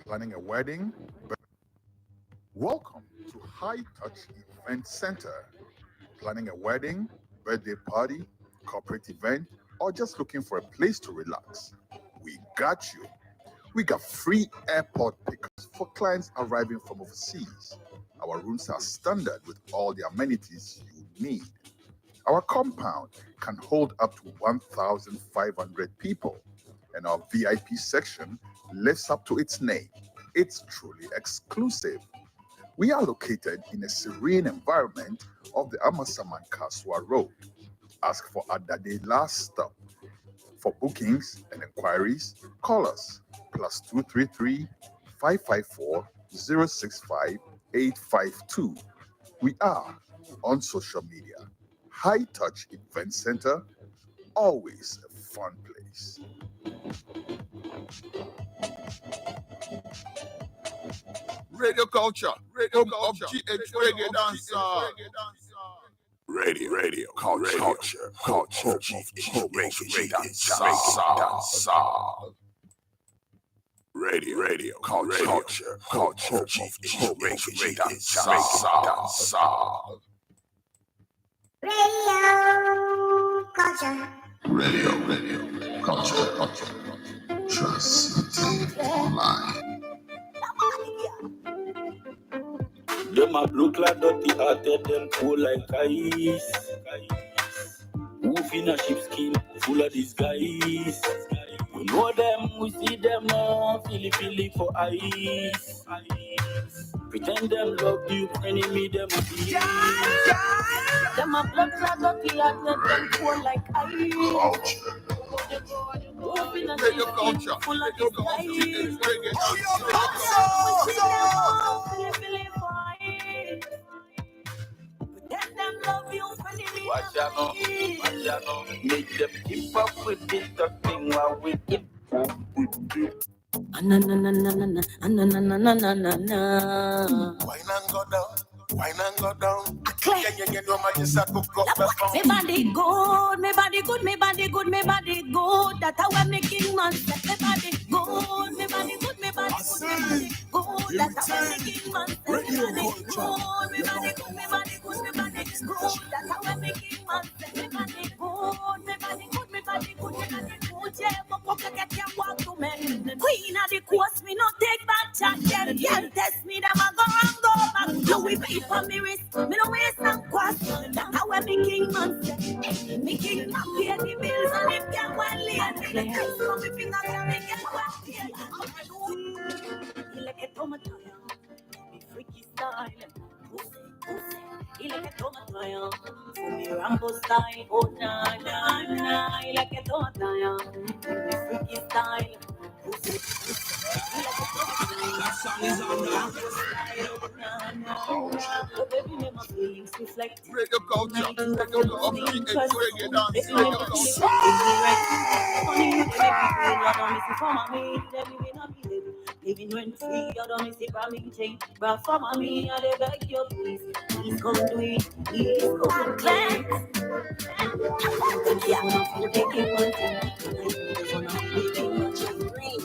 Planning a wedding? Welcome to High Touch Event Center. Planning a wedding, birthday party, corporate event, or just looking for a place to relax? We got you. We got free airport pickups for clients arriving from overseas. Our rooms are standard with all the amenities you need. Our compound can hold up to 1,500 people, and our VIP section lives up to its name. It's truly exclusive. We are located in a serene environment of the Amasaman Kaswa Road. Ask for Adade Last Stop. For bookings and inquiries, call us +233 554 065 852. We are on social media. High Touch Event Center, always a fun place. Radio culture, radio culture, GH reggae dancer. Radio, culture, GH reggae dancer. Radio, culture, GH reggae dancer. Radio, culture, transmitting online. Them a look like dirty hearted, them cool like ice. Wolf in a sheepskin, full of disguise. We know them, we see them now, feel for ice. Pretend them love you, enemy them please. Them a blood clot dirty hearted, them cool like ice. Wolf in a sheepskin, full of disguise. Watch out, make them keep up with this thing while we keep up with you. Na na na na na na na na na na na na. Wine and go down. Yeah, no man just a cook up. Me body good, me body good. That's how I'm making man. Me body good, me body good. That's how I'm making man. Me body good, That's how I'm making man. Me body good. Yeah, but get your walk to men. Queen of the coast, me no take back chat. Them can't test me, them a go back. Do we pay for me wrist? Me no waste and quash. That's how I'm making man. Me king man pay the bills and if can one lay. Me kiss from me finger can make it work. You like a tomato, me freaky style. You like a tomato, for me Rambo style. Oh na na na, you like a tomato, me freaky style. That song is on now. Radio culture, GH reggae dancer. Living rent free, I don't miss it, ramming chain. But for me, I dey beg you, please. Please come do it, please come cleanse. Yeah, I'm not taking one thing.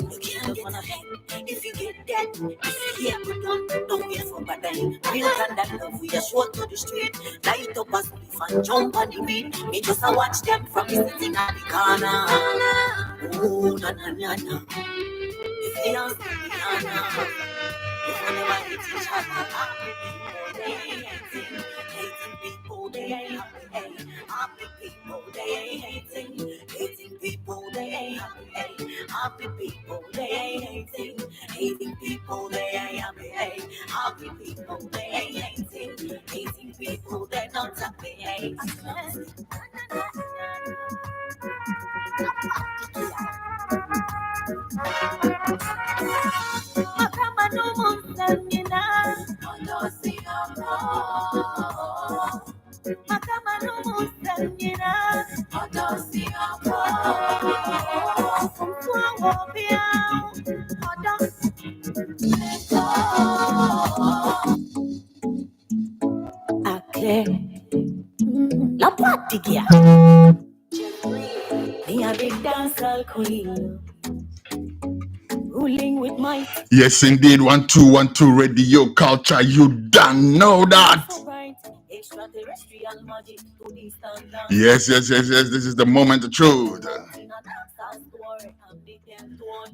You can't get ahead if you get dead. Yeah, don't wait for bad time. Real and that love, we just walk to the street. Light up a spliff and jump on the beat. Me just a watch them from me sitting at the corner. Oh, na na na na. If they don't see me, if we never hit each other, hating people, they ain't happy. Happy people, they ain't hating people, they ain't happy. Happy people, they ain't hating people, they ain't happy. Happy people, they ain't hating people, they not happy. Makama no musangina, no see Makama no musangina, no see Aklerh, la patigia. Me a big dancehall queen. ruling with might. Yes, indeed. 1212 Radio Culture. You don't know that. Extraterrestrial magic to the standard. Yes. This is the moment of truth.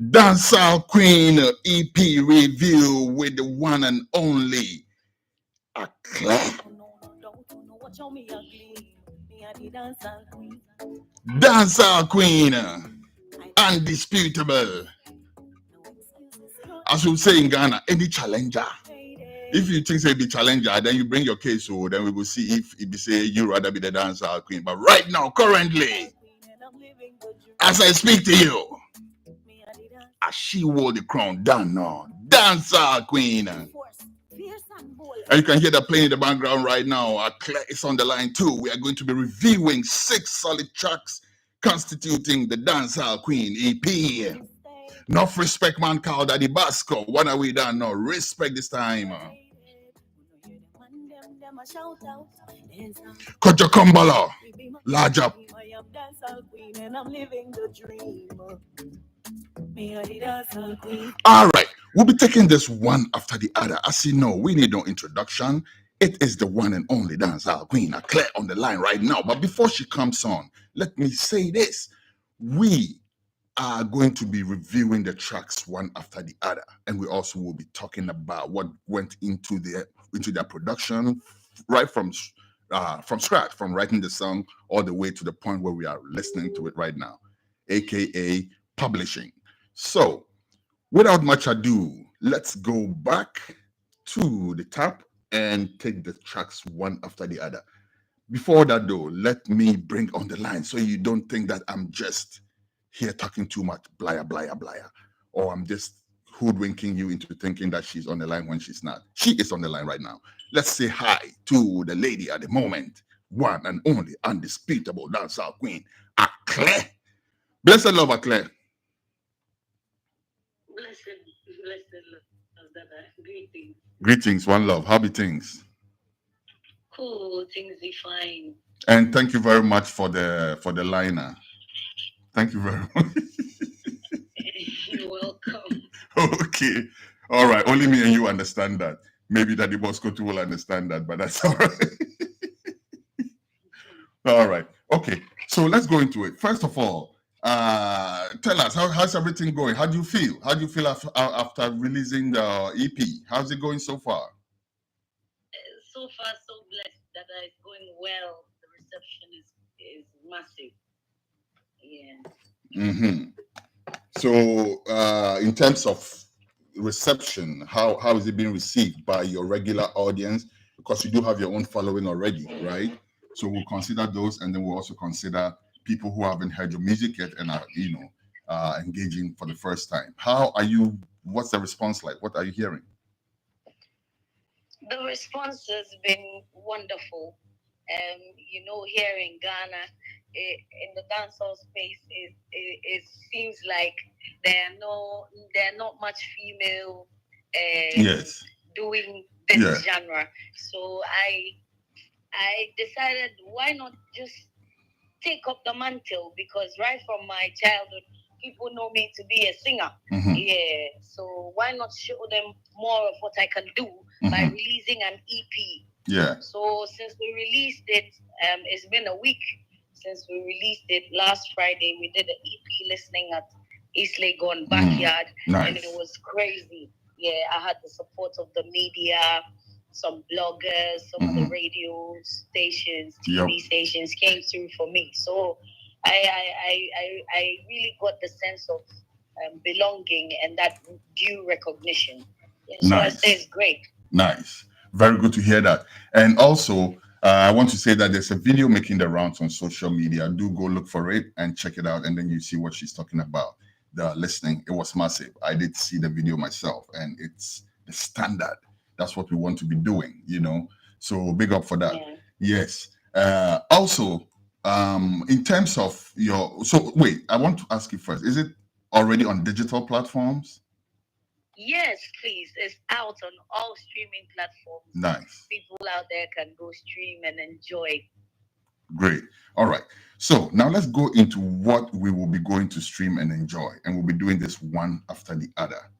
Dancehall Queen EP review with the one and only Aklerh. Dancehall Queen. Undisputable. As we say in Ghana, any challenger. If you think say the challenger, then you bring your case, so then we will see if it be say you rather be the dancehall queen. But right now, currently, as I speak to you, as she wore the crown down now, dancehall queen. And you can hear that playing in the background right now. Aklerh is on the line too. We are going to be reviewing 6 solid tracks constituting the Dancehall Queen EP. Enough respect, man, called Daddy Basco. What are we done now? Respect this time. Kojo Kumbala. Large up. All right. We'll be taking this one after the other. As you know, we need no introduction. It is the one and only Dancehall Queen, Aklerh, on the line right now. But before she comes on, let me say this. We are going to be reviewing the tracks one after the other, and we also will be talking about what went into their production, right from scratch, from writing the song all the way to the point where we are listening to it right now, aka publishing. So, without much ado, let's go back to the top and take the tracks one after the other. Before that, though, let me bring on the line so you don't think that I'm just here talking too much, blaya, or I'm just hoodwinking you into thinking that she's on the line when she's not. She is on the line right now. Let's say hi to the lady at the moment, one and only undisputable dancehall queen, Aklerh. Blessed love, Aklerh. Blessed love, Dada. Greetings. Greetings, one love. How be things? Cool, things be fine. And thank you very much for the liner. Thank you very much. You're welcome. Okay. All right. Only me and you understand that. Maybe Daddy Bosco too will understand that, but that's all right. All right. Okay. So let's go into it. First of all, tell us, how's everything going? How do you feel? How do you feel after releasing the EP? How's it going so far? So far, so blessed that it's going well. The reception is massive. Yeah. Mm-hmm. So, in terms of reception, how is it being received by your regular audience? Because you do have your own following already, right? So we'll consider those, and then we'll also consider people who haven't heard your music yet and are, engaging for the first time. How are you? What's the response like? What are you hearing? The response has been wonderful. Here in Ghana, in the dancehall space, it seems like there are not much female doing this genre. So I decided, why not just take up the mantle? Because right from my childhood, people know me to be a singer. Mm-hmm. Yeah. So why not show them more of what I can do by releasing an EP? Yeah. So since we released it, it's been a week since we released it. Last Friday, we did an EP listening at East Legon backyard. Nice. And it was crazy. Yeah, I had the support of the media, some bloggers, some of the radio stations, TV stations came through for me. So I really got the sense of belonging and that due recognition. Yeah, so nice. I say it's great. Nice. Very good to hear that. And also, I want to say that there's a video making the rounds on social media. Do go look for it and check it out, and then you see what she's talking about. The listening, it was massive. I did see the video myself, and it's the standard. That's what we want to be doing, So big up for that. Yeah. Yes. Also, in terms of wait, I want to ask you first, is it already on digital platforms? Yes, please. It's out on all streaming platforms. Nice. People out there can go stream and enjoy. Great. All right. So now let's go into what we will be going to stream and enjoy. And we'll be doing this one after the other.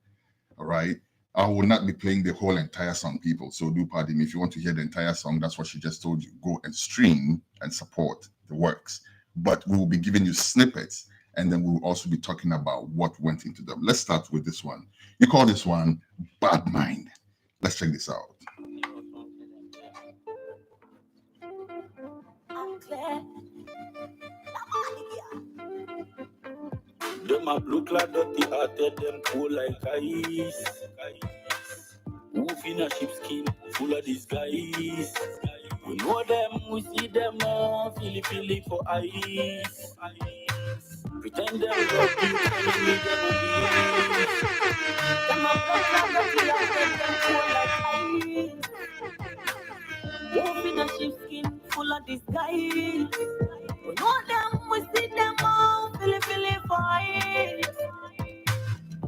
All right. I will not be playing the whole entire song, people. So do pardon me. If you want to hear the entire song, that's what she just told you. Go and stream and support the works. But we will be giving you snippets. And then we will also be talking about what went into them. Let's start with this one. You call this one Bad Mind. Let's check this out. Them a look like dirty hearted, them cool like ice. Wolf in a sheepskin, full of disguise. We know them, we see them all, feely for ice. Pretend them love you, telling me them abuse. Them a look like dirty hearted, them cool like ice. Wolf in a sheepskin, full of disguise. We know them, we see them all, feely for ice.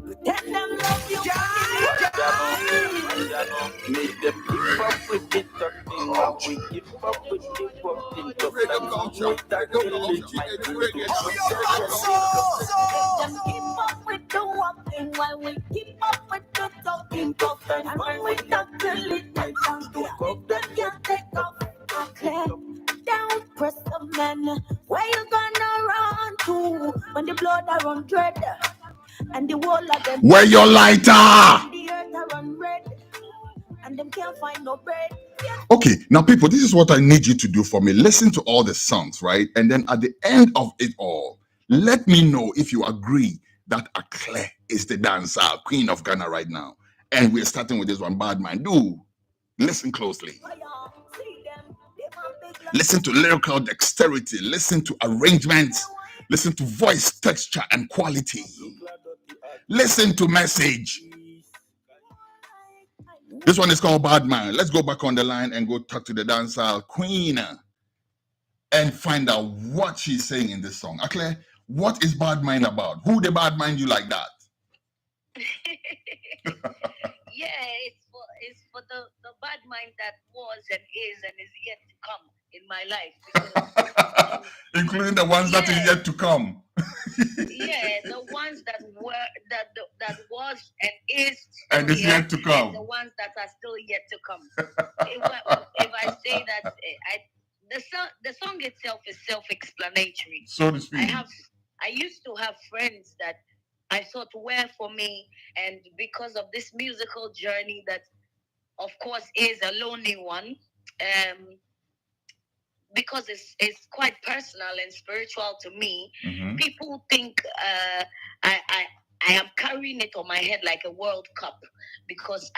Pretend them love you, make them keep up with the talking, while we keep up with the walking. Make them keep up with the walking, while we keep up with the talking. And when we talk to it, I can't do it, then can't take off. Aklerh, down, press the man. Where you gonna run to when the blood are run dread? And the wall of them where your lighter? The earth are run red, and them can't find no bread. Okay, now people, this is what I need you to do for me. Listen to all the songs, right? And then at the end of it all, let me know if you agree that Aklerh is the dancehall queen of Ghana right now. And we're starting with this one, Bad Mind. Do listen closely. Listen to lyrical dexterity. Listen to arrangements. Listen to voice texture and quality. Listen to message. This one is called Bad Mind. Let's go back on the line and go talk to the dancehall queen and find out what she's saying in this song. Aklerh, what is Bad Mind about? Who the bad mind you like that? Yeah, it's for the bad mind that was and is yet to come in my life. Because, including the ones that is yet to come. Yeah, the ones that were that was and is yet to come. and the ones that are still yet to come. if I say that, the song itself is self-explanatory. So to speak. I used to have friends that I thought were for me, and because of this musical journey that, of course, is a lonely one, because it's quite personal and spiritual to me. Mm-hmm. People think I am carrying it on my head like a World Cup, because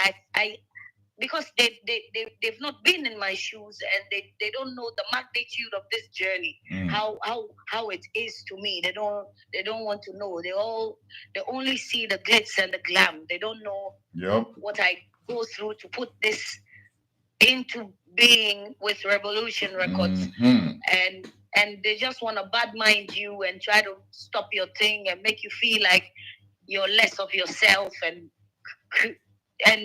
because they've not been in my shoes, and they don't know the magnitude of this journey, how it is to me. They don't want to know. They only see the glitz and the glam. They don't know what I go through to put this into being with Revolution Records. Mm-hmm. And they just want to bad mind you and try to stop your thing and make you feel like you're less of yourself, and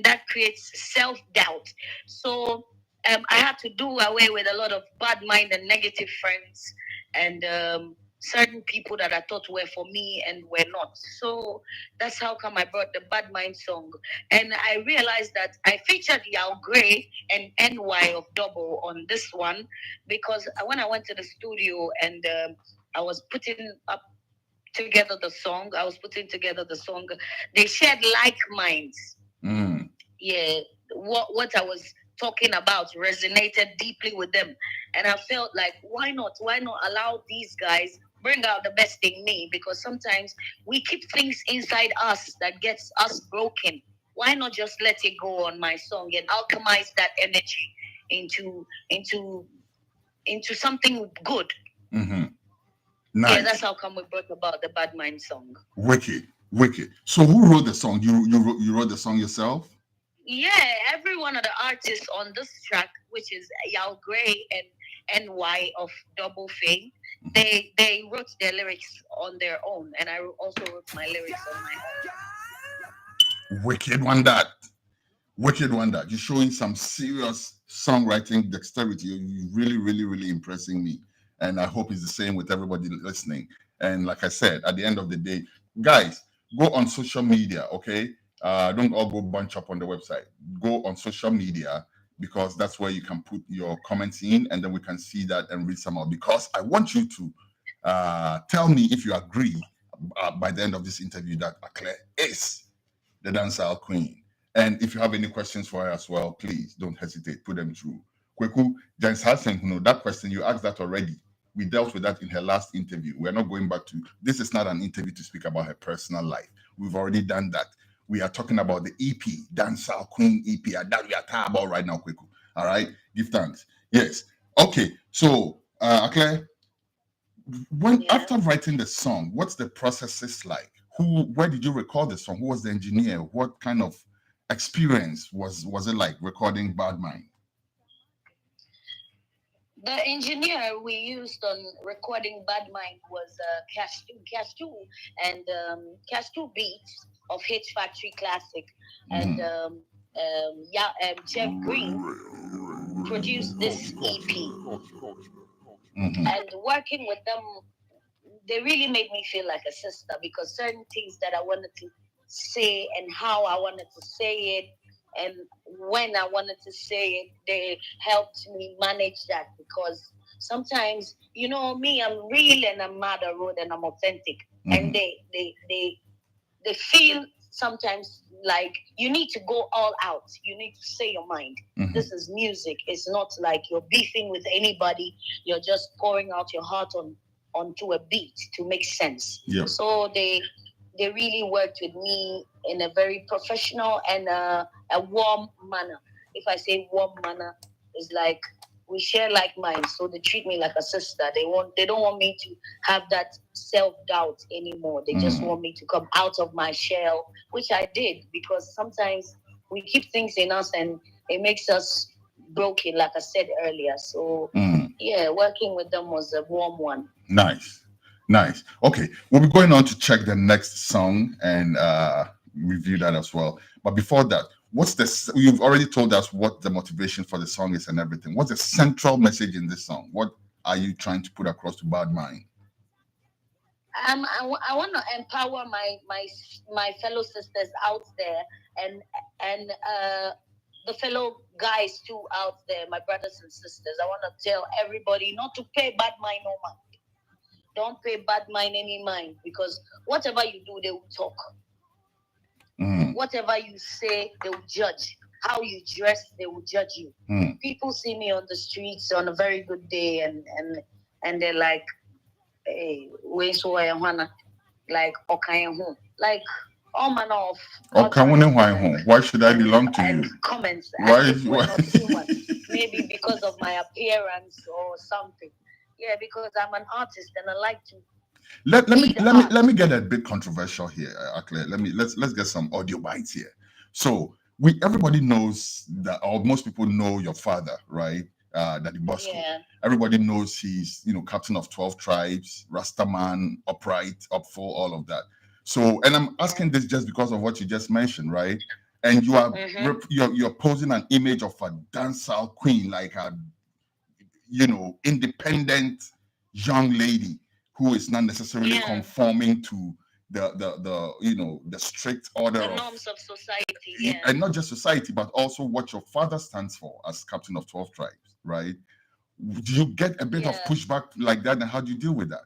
that creates self-doubt. So I had to do away with a lot of bad mind and negative friends, and certain people that I thought were for me and were not. So that's how come I brought the Bad Mind song. And I realized that I featured Yao Gray and NY of Double on this one, because when I went to the studio and I was putting together the song, they shared like minds. Yeah, what I was talking about resonated deeply with them, and I felt like why not allow these guys bring out the best in me, because sometimes we keep things inside us that gets us broken. Why not just let it go on my song and alchemize that energy into something good? Mm-hmm. Nice. Yeah, that's how come we brought about the Bad Mind song. Wicked. So who wrote the song? You wrote the song yourself? Yeah, every one of the artists on this track, which is Yao Gray and NY of Double Fame, they wrote their lyrics on their own, and I also wrote my lyrics on my own. Wicked one that. You're showing some serious songwriting dexterity. You're really, really, really impressing me. And I hope it's the same with everybody listening. And like I said, at the end of the day, guys, go on social media, okay? Don't all go bunch up on the website. Go on social media because that's where you can put your comments in and then we can see that and read some out. Because I want you to tell me if you agree by the end of this interview that Aklerh is the dancehall queen. And if you have any questions for her as well, please don't hesitate, put them through. Kweku, Jens Hassan, that question, you asked that already. We dealt with that in her last interview. We're not going back to, this is not an interview to speak about her personal life. We've already done that. We are talking about the EP, Dancehall Queen EP, that we are talking about right now, Kweku. All right, give thanks. Yes. Okay, so, Aklerh, after writing the song, what's the process like? Where did you record the song? Who was the engineer? What kind of experience was it like recording Bad Mind? The engineer we used on recording Bad Mind was Cash2 and Cash2 Beats of H Factory Classic, and Jeff Green produced this EP. And working with them, they really made me feel like a sister because certain things that I wanted to say and how I wanted to say it and when I wanted to say it, they helped me manage that because sometimes, you know, me, I'm real and I'm mad road and I'm authentic. And they feel sometimes like you need to go all out. You need to say your mind. This is music. It's not like you're beefing with anybody. You're just pouring out your heart onto a beat to make sense. Yep. So they really worked with me in a very professional and a warm manner. If I say warm manner, it's like we share like minds, so they treat me like a sister. They don't want me to have that self-doubt anymore. They just want me to come out of my shell, which I did, because sometimes we keep things in us and it makes us broken, like I said earlier. So yeah, working with them was a warm one. Nice. Okay, we'll be going on to check the next song and review that as well. But before that, you've already told us what the motivation for the song is and everything. What's the central message in this song? What are you trying to put across to Bad Mind? I want to empower my fellow sisters out there and the fellow guys too out there, my brothers and sisters. I want to tell everybody not to pay bad mind no mind. Don't pay bad mind any mind, because whatever you do, they will talk. Whatever you say, they will judge. How you dress, they will judge you. People see me on the streets on a very good day and they're like, hey, where's like okay, like all manner of why should I belong to you? Comments. Why? Not too much. Maybe because of my appearance or something. Yeah, because I'm an artist and I like to. Let me get a bit controversial here, Aklerh. Let's get some audio bites here. So everybody knows that, or most people know your father, right? Daddy Bosco. Yeah. Everybody knows he's captain of 12 tribes, Rastaman, upright, up for all of that. So, and I'm asking this just because of what you just mentioned, right? And you are you're posing an image of a dancehall queen, like a independent young lady who is not necessarily conforming to the strict order the norms of society, and not just society, but also what your father stands for as captain of 12 tribes, right? Do you get a bit of pushback like that, and how do you deal with that?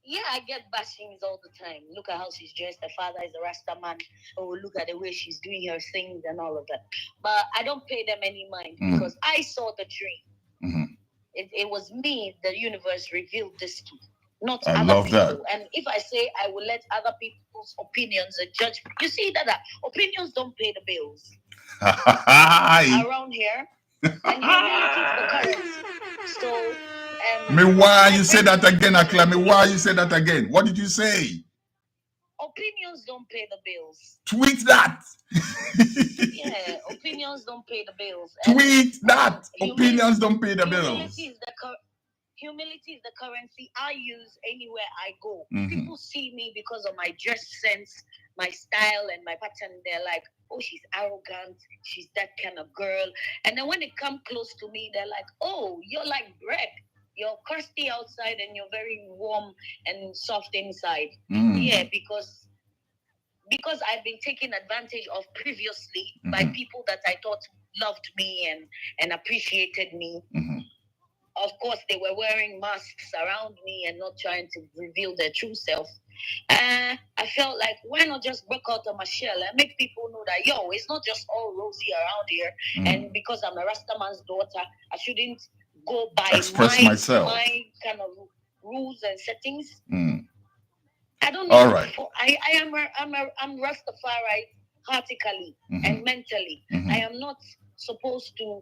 Yeah, I get bashings all the time. Look at how she's dressed. Her father is a Rasta man. Oh, look at the way she's doing her things and all of that. But I don't pay them any mind because I saw the dream. It was me, the universe revealed this to, not other people. That. And if I say I will let other people's opinions and judgment, you see that opinions don't pay the bills around here. And humility is the currency. So, why you say that again, Aklerh? Why you say that again? What did you say? Opinions don't pay the bills. Tweet that. Yeah, opinions don't pay the bills. Tweet that. Opinions don't pay the bills. Humility is the currency I use anywhere I go. People see me because of my dress sense, my style, and my pattern. They're like, oh, she's arrogant. She's that kind of girl. And then when they come close to me, they're like, oh, you're like bread. you're crusty outside and you're very warm and soft inside. Yeah, because I've been taken advantage of previously by people that I thought loved me and appreciated me. Of course, they were wearing masks around me and not trying to reveal their true self. I felt like, why not just break out of my shell and make people know that, it's not just all rosy around here. And because I'm a Rastaman's daughter, I shouldn't go by my kind of rules and settings. I don't know. All right. I'm Rastafari heartically and mentally. I am not supposed to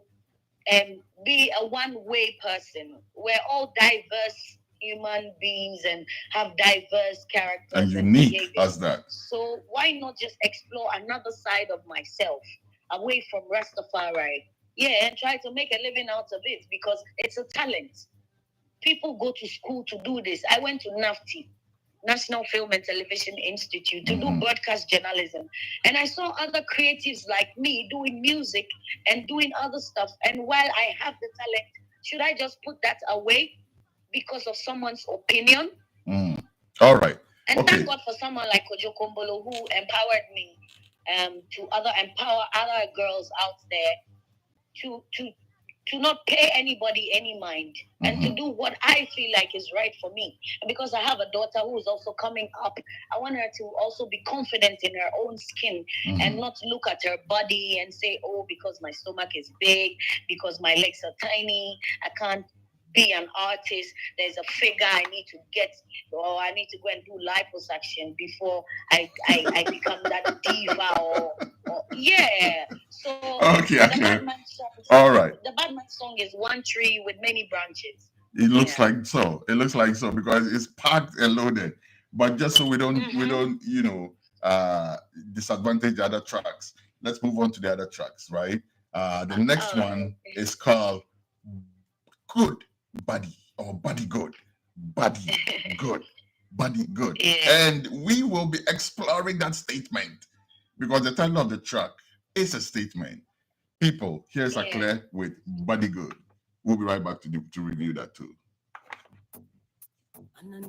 be a one-way person. We're all diverse human beings and have diverse characters and unique as that. So why not just explore another side of myself away from Rastafari? Yeah, and try to make a living out of it because it's a talent. People go to school to do this. I went to NAFTI, National Film and Television Institute, to do broadcast journalism. And I saw other creatives like me doing music and doing other stuff. And while I have the talent, should I just put that away because of someone's opinion? All right. And thank God for someone like Kojo Kombolo who empowered me to empower other girls out there to not pay anybody any mind and to do what I feel like is right for me. And because I have a daughter who is also coming up, I want her to also be confident in her own skin and not look at her body and say, oh, because my stomach is big, because my legs are tiny, I can't be an artist. There's a figure I need to get, or I need to go and do liposuction before I become that diva or yeah. So okay. The Batman song, all right. The Batman song is one tree with many branches. It looks like so. It looks like so because it's packed and loaded. But just so we don't disadvantage the other tracks. Let's move on to the other tracks, right? The next one is called Good Body or Body Good. Body Good. Body Good. Yeah. And we will be exploring that statement because the title of the track is a statement. People, here's Aklerh with Body Good. We'll be right back to review that too. Wine and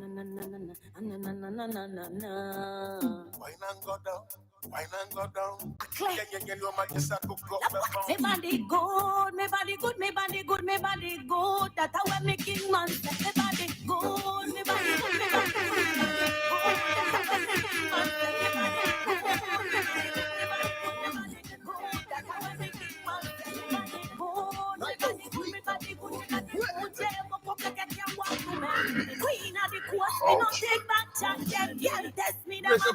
go down. Wine and go down. Yeah, no man just have to go. Me body good, me body good, me body good, me body good. That's how I'm making man. Me body good, me body good, me body Queen of the court, me no take back chat. Yeah, test me that I'm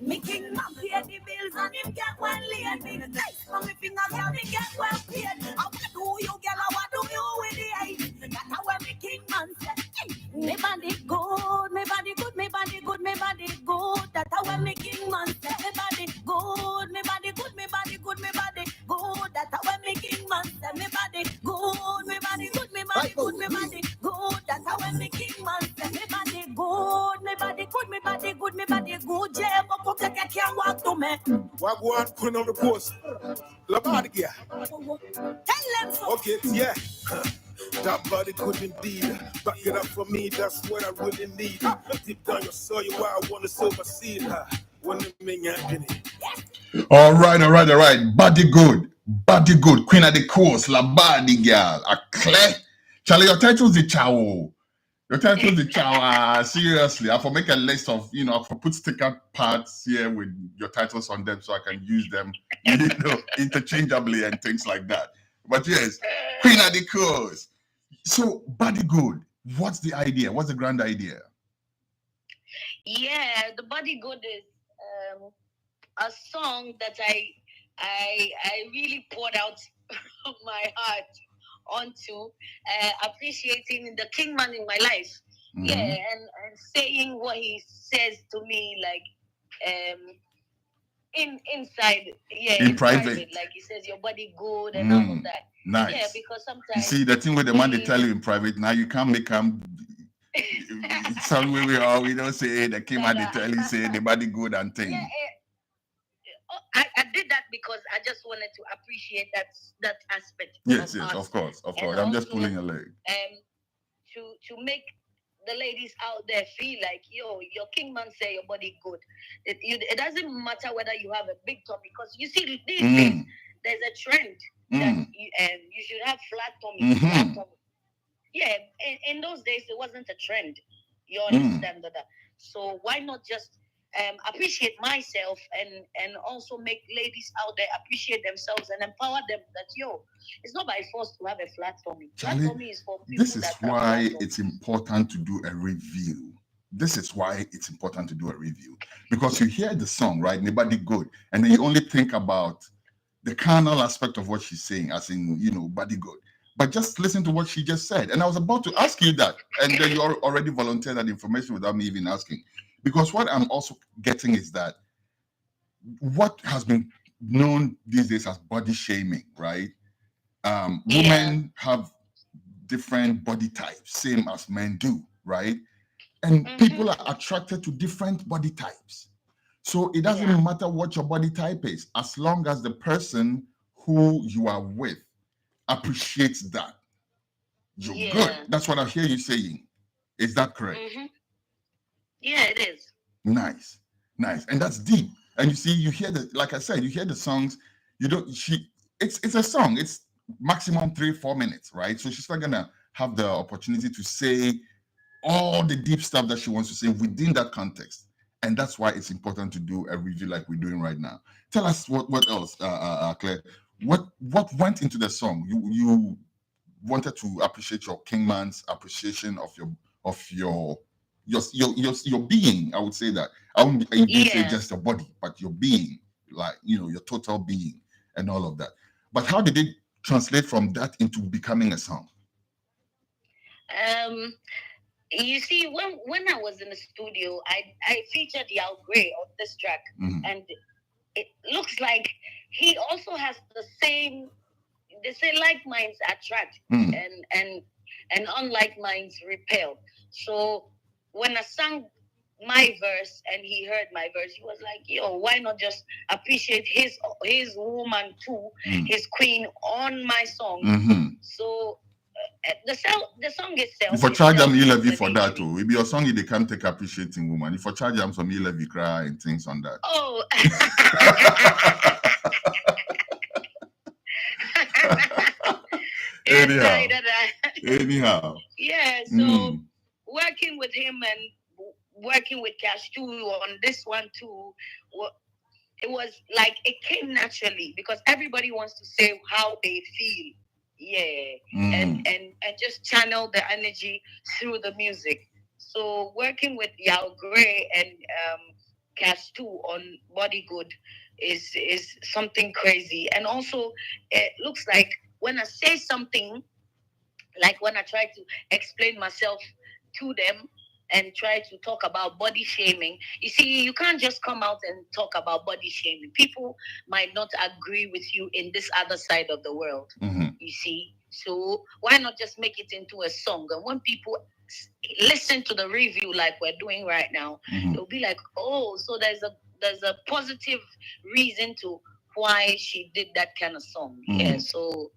me king man pay the bills and him get well laid. Me nice from me finger girl, me get well paid. I what do you girl, I what do you with the eyes? That's how me king man say. Me body good, me body good, me body good, me body good. That's how me king man say. Me body good, me body good, me body good, me body good. That's how me king man say. Me body good, me body good, me body good, me body good. That's how me king man say. Me body good, me body good, me body good, me body good. Jam up, can't walk to me. What go on, put on the post. La body, yeah. Tell them so. Okay, yeah. That body good indeed. Back it up for me, that's what I really need. Deep down your soul, why I want to silver seed. All right. Body good. Queen of the coast, la body girl. Aklerh. Charlie, your title's the chow. Your title's the chow. Seriously, I will make a list of, I will put sticker parts here with your titles on them so I can use them, interchangeably and things like that. But yes, Queen of the coast. So, body good. What's the idea? What's the grand idea? Yeah, the body good is a song that I really poured out my heart onto, appreciating the king man in my life. Yeah, and saying what he says to me, like inside, in private. Like he says, your body good and all of that. Nice. Yeah, because sometimes you see the thing with the man they tell you in private, now you can't make them some way we don't say the king man they tell you say the body good and thing. Yeah, I did that because I just wanted to appreciate that aspect. Yes, of yes, us. of course, of And course. I'm just also, pulling a leg. To make the ladies out there feel like, yo, your king man say your body good. It doesn't matter whether you have a big tummy, because you see these days there's a trend that you should have flat tummy, flat tummy. Yeah, in those days it wasn't a trend. You understand that? So why not just appreciate myself and also make ladies out there appreciate themselves and empower them that, yo, it's not by force to have a flat tummy. Flat Charlie, tummy is for people this is that why it's important to do a review. This is why it's important to do a review, because you hear the song, right? Nobody good, and then you only think about the carnal aspect of what she's saying, as in, body good. But just listen to what she just said. And I was about to ask you that, and then you already volunteered that information without me even asking. Because what I'm also getting is that what has been known these days as body shaming, right? Women have different body types, same as men do, right? And people are attracted to different body types. So it doesn't matter what your body type is, as long as the person who you are with appreciates that. You're good. That's what I hear you saying. Is that correct? Yeah, it is. Nice. And that's deep. And you see, you hear like I said, you hear the songs, it's a song. It's maximum 3-4 minutes, right? So she's not gonna have the opportunity to say all the deep stuff that she wants to say within that context. And that's why it's important to do a review like we're doing right now. Tell us what else, Claire. What went into the song? You wanted to appreciate your Kingman's appreciation of your being. I would say that. I didn't say just your body, but your being, like your total being and all of that. But how did it translate from that into becoming a song? You see, when I was in the studio, I featured Yao Gray on this track, and it looks like he also has the same. They say like minds attract, and unlike minds repel. So when I sang my verse and he heard my verse, he was like, yo, why not just appreciate his woman too, his queen on my song? So the song itself. If I charge them levy for that too, if your song they can't take appreciating woman. If I charge them some levy cry and things on that. Oh. Anyhow. Yeah, so working with him and working with Cash too on this one too, it was like it came naturally because everybody wants to say how they feel. And just channel the energy through the music. So working with Yao Gray and Cash 2 on Body Good is something crazy. And also it looks like when I say something, like when I try to explain myself to them and try to talk about body shaming, you see, you can't just come out and talk about body shaming. People might not agree with you in this other side of the world, you see. So why not just make it into a song? And when people listen to the review like we're doing right now, they'll be like, oh, so there's a positive reason to why she did that kind of song. Yeah, so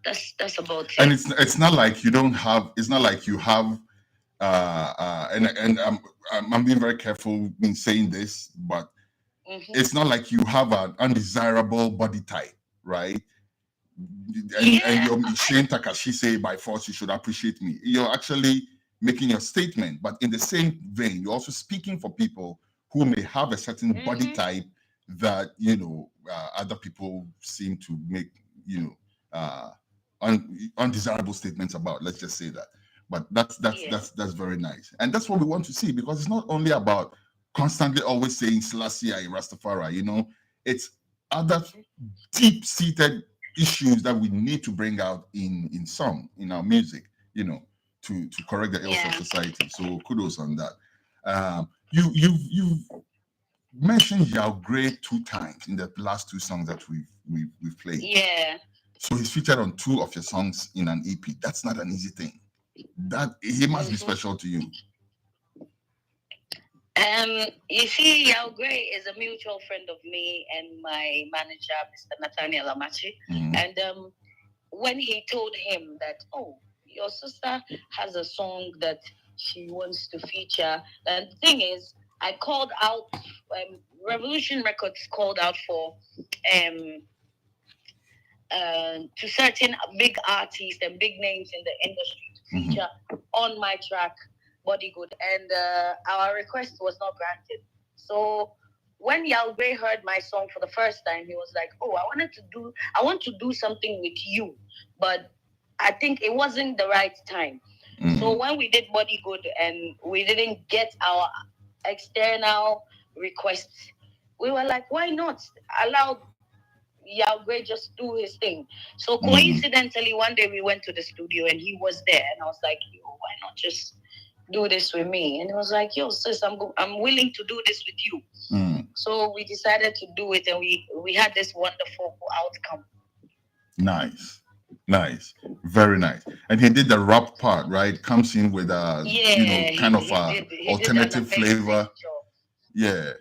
that's about it. And it's not like you don't have, it's not like you have and I'm being very careful in saying this, but it's not like you have an undesirable body type, right? And you're Shane Takashi say by force you should appreciate me. You're actually making a statement, but in the same vein, you're also speaking for people who may have a certain body type that other people seem to make undesirable statements about. Let's just say that. But that's very nice, and that's what we want to see, because it's not only about constantly always saying Selassie Rastafari. It's other deep-seated issues that we need to bring out in song, in our music, to correct the ills of society. So kudos on that. You've mentioned Yao Gray 2 times in the last 2 songs that we've played. Yeah. So he's featured on 2 of your songs in an EP. That's not an easy thing. That he must be special to you. You see, Yao Gray is a mutual friend of me and my manager, Mr. Nathaniel Amachi. And when he told him that, oh, your sister has a song that she wants to feature, and the thing is, I called out, Revolution Records called out for to certain big artists and big names in the industry to feature on my track, Body Good, and our request was not granted. So when Yao Gray heard my song for the first time, he was like, "Oh, I want to do something with you, but I think it wasn't the right time." So when we did Body Good and we didn't get our external requests, we were like, "Why not allow Yao Gray just do his thing?" So coincidentally, one day we went to the studio and he was there, and I was like, "Yo, why not just do this with me?" And he was like, "Yo, sis, I'm willing to do this with you." So we decided to do it, and we had this wonderful outcome. Nice, very nice. And he did the rap part, right? Comes in with kind of alternative flavor. Yeah.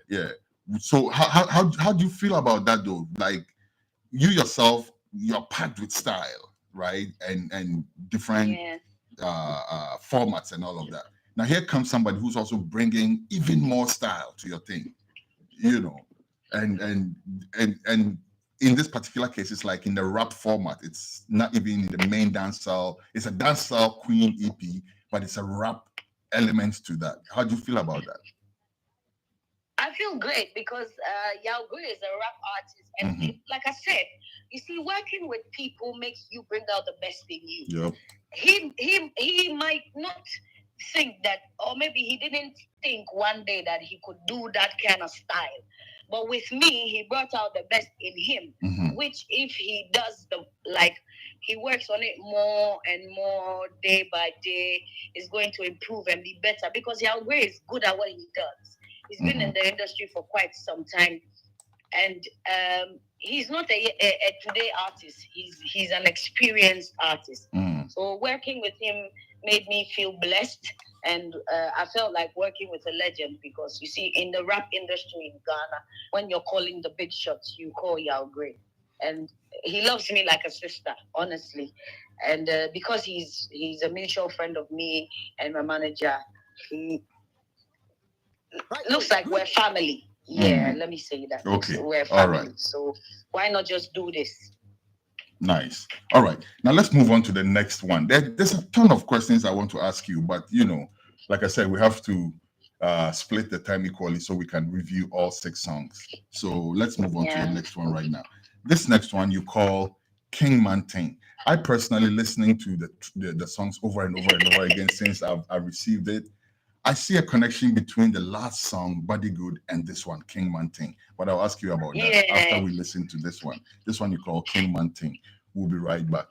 So how do you feel about that though? Like you yourself, you're packed with style, right? And different formats and all of that. Now here comes somebody who's also bringing even more style to your thing, and in this particular case, it's like in the rap format. It's not even in the main dancehall. It's a Dancehall Queen EP, but it's a rap element to that. How do you feel about that? I feel great because Yao Gray is a rap artist, and like I said, you see, working with people makes you bring out the best in you. Yep. He might not think that, or maybe he didn't think one day that he could do that kind of style. But with me, he brought out the best in him, which if he does he works on it more and more day by day, is going to improve and be better because Yao Gray is good at what he does. He's been in the industry for quite some time, and he's not a today artist. He's an experienced artist. So working with him made me feel blessed, and I felt like working with a legend because you see, in the rap industry in Ghana, when you're calling the big shots, you call Yao Gray, and he loves me like a sister, honestly. And because he's a mutual friend of me and my manager, he looks like we're family. Yeah, let me say that. Okay, we're family. All right. So why not just do this? Nice. All right. Now let's move on to the next one. There's a ton of questions I want to ask you, but like I said, we have to split the time equally so we can review all 6 songs. So let's move on to the next one right now. This next one you call King Manting. I personally, listening to the songs over and over and over again since I've received it, I see a connection between the last song, Body Good, and this one, King Manting. But I'll ask you about that after we listen to this one. This one you call King Manting. We'll be right back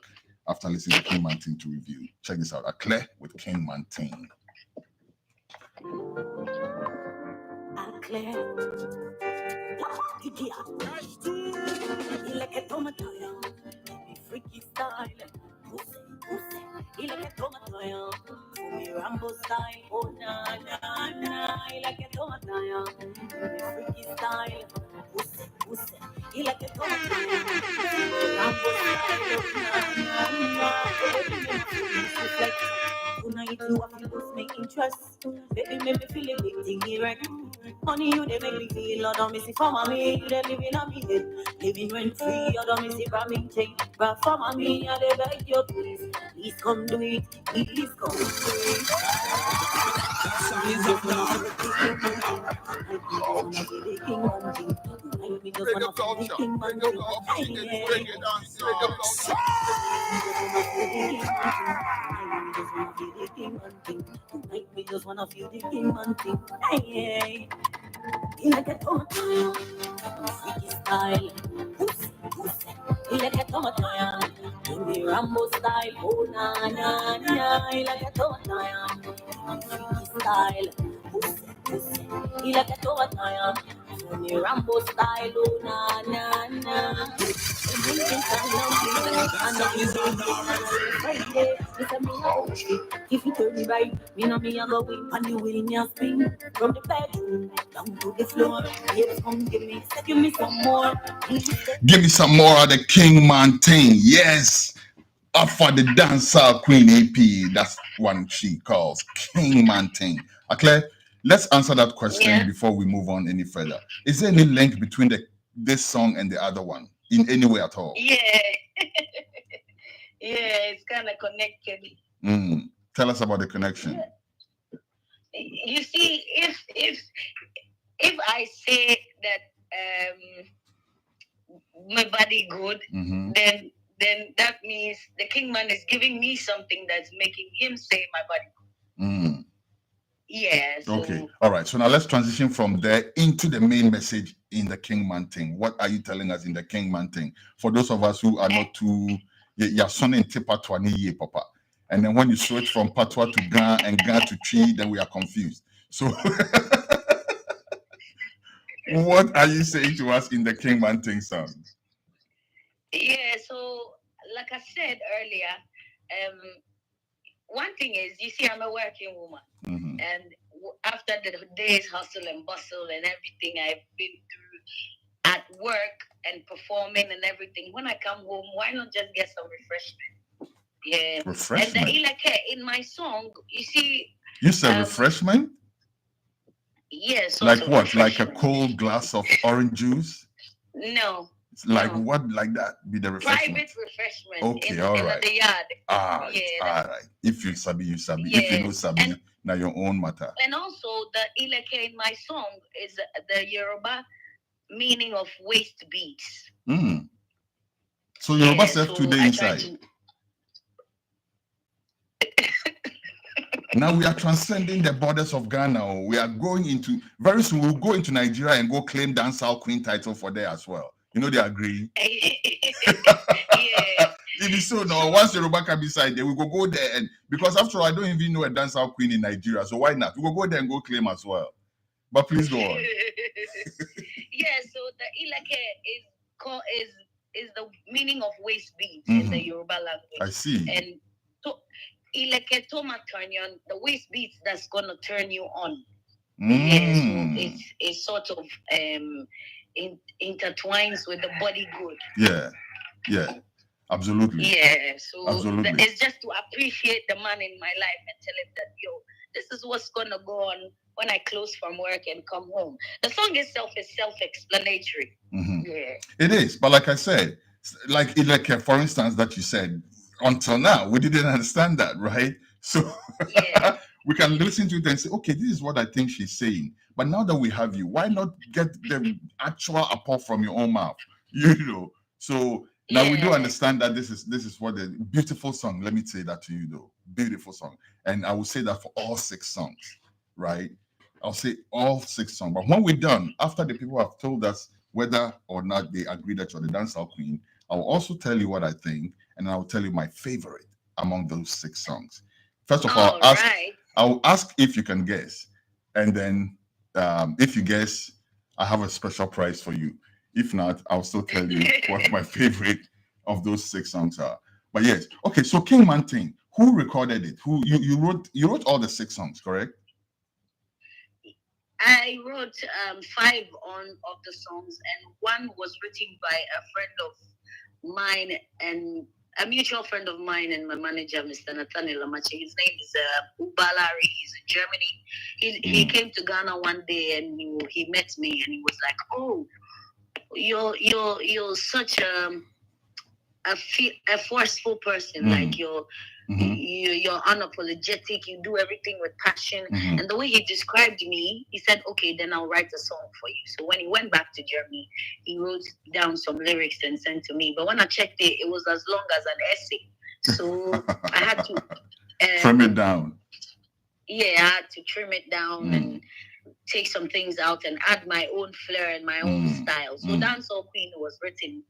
after listening to King Manting to review. Check this out. Aklerh with King Manting. Freaky style, he like a tomato, me Rambo style, oh na na na, he like a tomato, freaky style, he like a tomato, Rambo style, oh na na na. Tonight you have to boost me interest, baby make me feel a big thing here. Money you they make me feel, Lord don't miss it for me, you they living on me head, living rent free, you don't miss it from me chain, but for me I they beg you please come do it, please come do it. Tonight we just wanna feel the king man thing. Hey, he like a tomato, freaky style. He like a tomato, in the Rambo style. Oh na na na, he like a tomato, freaky style. He like a tomato, in the Rambo style. Oh na na na. If you turn me right, me know me a go win. And you win your spin. From the bedroom down to the floor. Yes, come give me some more. Give me some more of the King Man thing. Yes. Up for the Dancehall Queen AP. That's one she calls King Man thing. Aklerh, let's answer that question before we move on any further. Is there any link between this song and the other one in any way at all? Yeah. Yeah, it's kind of connected. Tell us about the connection. Yeah. You see, if I say that my body good, then that means the King Man is giving me something that's making him say my body good. Yeah. So, okay. All right. So now let's transition from there into the main message in the King Man thing. What are you telling us in the King Man thing? For those of us who are not too, you're sonning Patwa ni papa. And then when you switch from Patwa to Ga and Ga to Chi, then we are confused. So what are you saying to us in the King Man thing song? Yeah, so like I said earlier, one thing is, you see, I'm a working woman. And after the day's hustle and bustle and everything I've been through at work and performing and everything, when I come home, why not just get some refreshment? Yeah. Refreshment? And in my song, you see... You said refreshment? Yes. Like what? Like a cold glass of orange juice? No. Like what? Like that? Be the refreshment? Private refreshment. Okay, all right. In the yard. All right. If you sabi, you sabi. Yeah. If you know sabi, now your own matter. And also, the ileke in my song is the Yoruba meaning of waist beats. So Yoruba self today inside. Now we are transcending the borders of Ghana. We are going into, very soon we'll go into Nigeria and go claim Dancehall Queen title for there as well. You know they agree. Yeah. If it's so now, once Yoruba can be side there, we go there, and because after all, I don't even know a Dancehall Queen in Nigeria, so why not? We go there and go claim as well. But please go on. Yeah, so the ileke is the meaning of waist beats in the Yoruba language. I see. And ileke toma kanyon, the waist beats that's gonna turn you on. Yeah, so it's sort of intertwines with the body good. Yeah. Absolutely. Yeah, so absolutely. It's just to appreciate the man in my life and tell him that, this is what's gonna go on when I close from work and come home. The song itself is self-explanatory. Yeah, it is. But like I said, like for instance, that you said, until now we didn't understand that, right? So we can listen to it and say, okay, this is what I think she's saying. But now that we have you, why not get the actual apport from your own mouth? So. Now we do understand that this is what the beautiful song. Let me say that to you though, beautiful song, and I will say that for all 6 songs, right? I'll say all 6 songs. But when we're done, after the people have told us whether or not they agree that you're the Dancehall Queen, I will also tell you what I think, and I will tell you my favorite among those 6 songs. First of all, I'll ask if you can guess, and then if you guess, I have a special prize for you. If not, I'll still tell you what my favorite of those 6 songs are. But yes, okay. So King Man thing, who recorded it? Who you wrote all the 6 songs, correct? I wrote 5 of the songs, and one was written by a friend of mine and a mutual friend of mine and my manager, Mr. Nathaniel Amache. His name is Ubalari. He's in Germany. He came to Ghana one day and he met me and he was like, "Oh, you're such a forceful person. Like you're unapologetic. You do everything with passion." And the way he described me, he said, "Okay, then I'll write a song for you." So when he went back to Germany, he wrote down some lyrics and sent to me. But when I checked it, it was as long as an essay. So I had to trim it down. Yeah, I had to trim it down and take some things out and add my own flair and my own style. So Dancehall Queen was written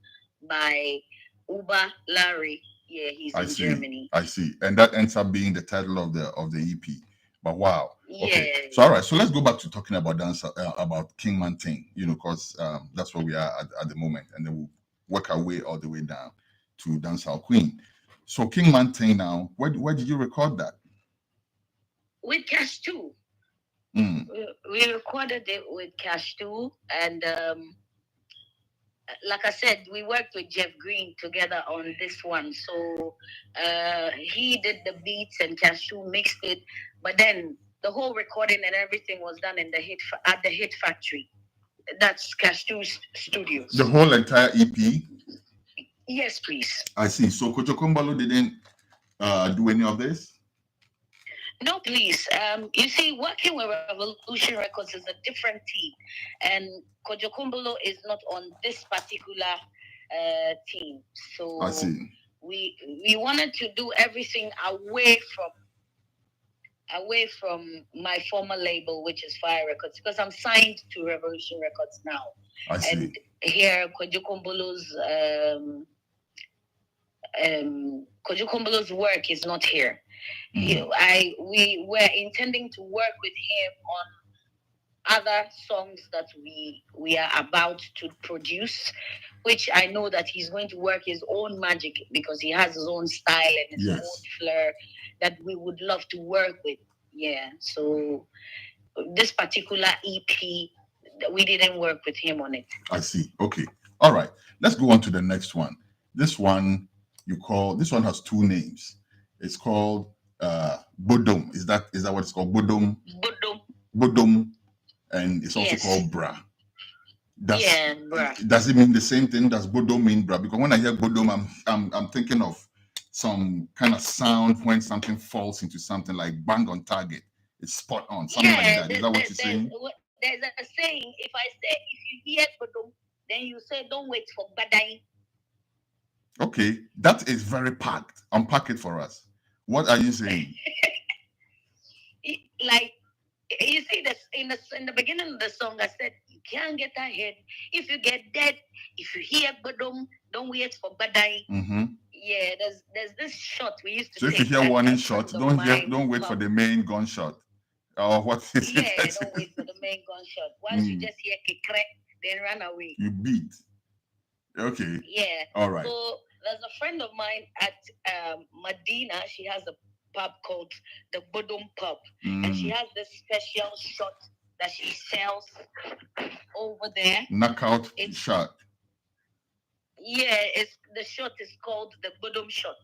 by Uba Larry. Yeah, he's in Germany. I see. And that ends up being the title of the EP. But wow. Okay. Yeah. So all right. So let's go back to talking about about King Man thing, because that's where we are at the moment. And then we'll work our way all the way down to Dancehall Queen. So King Mountain now, where did you record that? With Cash 2. We recorded it with Cash 2, and like I said, we worked with Jeff Green together on this one. So he did the beats and Cash 2 mixed it, but then the whole recording and everything was done in at the Hit Factory. That's Cash 2's studios. The whole entire EP? Yes, please. I see. So Kojo Kumbalo didn't do any of this? No, please. You see, working with Revolution Records is a different team, and Kojo Kumbalo is not on this particular team. So I see. We wanted to do everything away from my former label, which is Fire Records, because I'm signed to Revolution Records now. I see. And here, Kojo Kumbalo's work is not here. We were intending to work with him on other songs that we are about to produce, which I know that he's going to work his own magic because he has his own style and his own flair that we would love to work with. Yeah. So this particular EP, we didn't work with him on it. I see. Okay. All right. Let's go on to the next one. This one has two names. It's called Bodom. Is that what it's called? Bodom. Bodom. And it's also called Bra. Bra. Does it mean the same thing? Does Bodom mean Bra? Because when I hear Bodom, I'm thinking of some kind of sound when something falls into something like bang on target. It's spot on. Something like that. Is that what you're saying? There's a saying, if you hear Bodom, then you say don't wait for Badai. Okay, that is very packed. Unpack it for us. What are you saying? Like, you see this in the beginning of the song, I said you can't get ahead if you get dead. If you hear Badum, don't wait for Badai. Yeah, there's this shot we used to. So if you hear warning shot, don't wait for the main gunshot. Or what is it? Yeah, don't wait for the main gunshot. Once you just hear kikre, then run away. You beat. Okay. Yeah. All right. So there's a friend of mine at Medina. She has a pub called the Bodum Pub, and she has this special shot that she sells over there. Knockout shot. Yeah, the shot is called the Bodum shot.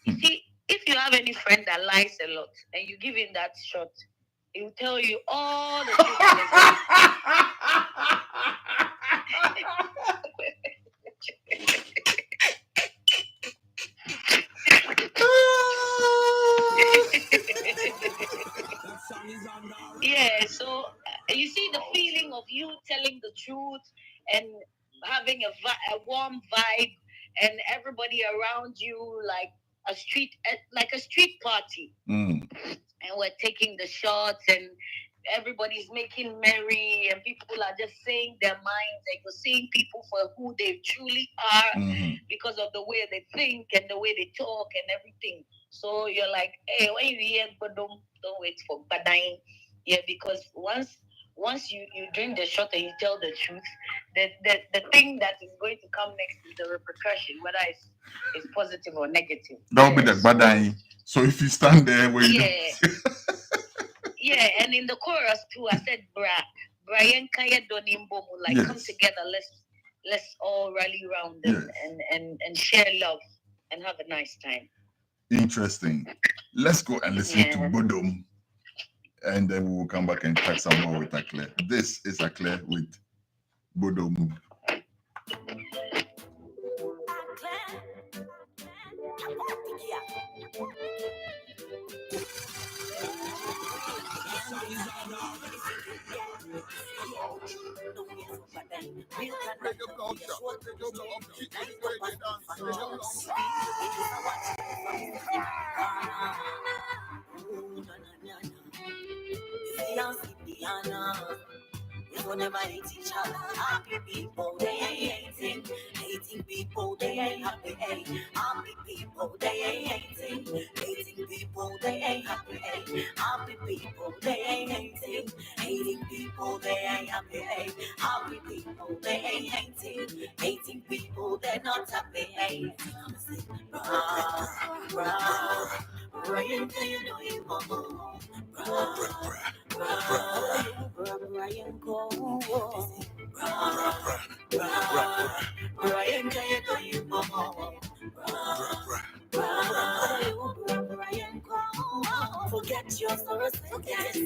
You see, if you have any friend that lies a lot and you give him that shot, he will tell you all the truth. Yeah, so you see the feeling of you telling the truth and having a warm vibe and everybody around you like a street party. And we're taking the shots and everybody's making merry and people are just saying their minds. Like we're seeing people for who they truly are because of the way they think and the way they talk and everything. So you're like, hey, when you hear but don't wait for Badai. Yeah, because once you drink the shot and you tell the truth, the thing that is going to come next is the repercussion, whether it's positive or negative. That'll be the Badai. So if you stand there where you yeah, and in the chorus too, I said, Brian Kaya Donimbo, like come together, let's all rally around and share love and have a nice time. Interesting. Let's go and listen to Bodom. And then we will come back and talk some more with Aklerh. This is Aklerh with Bodom. We will never hate each other. Happy people, they ain't hating people, they ain't happy. Happy people, they ain't hating people, they ain't happy. Happy people, they ain't hating Hating people, they ain't happy. Happy people, they ain't hating. Hating people, they're not happy. Ryan, do you know you Ryan, go. Ryan, do you know you Forget your sorrows and dance.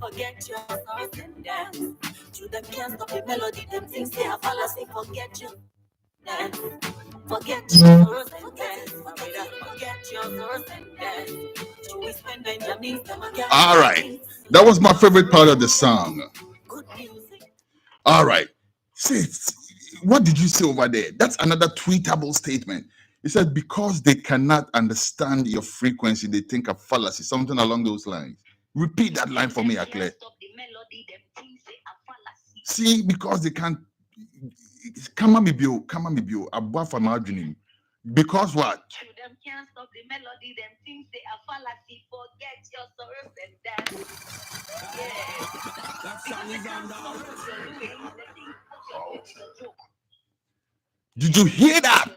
Forget your sorrows and dance. To them can't stop the melody. Them things they are fallacy. Forget your dance. Forget your sorrows and dance. Forget your sorrows and dance. To we spend Benjamins. All right, that was my favorite part of the song. Good music. All right, sis, what did you say over there? That's another tweetable statement. He said, because they cannot understand your frequency, they think a fallacy, something along those lines. Repeat that line for me, Aklerh. See, because they can't. Come on, Bio. Abba for margining. Because what? Them can't stop the melody, them things they are fallacy. Forget your sorrows and dance. Yeah. That song is on. Did you hear that?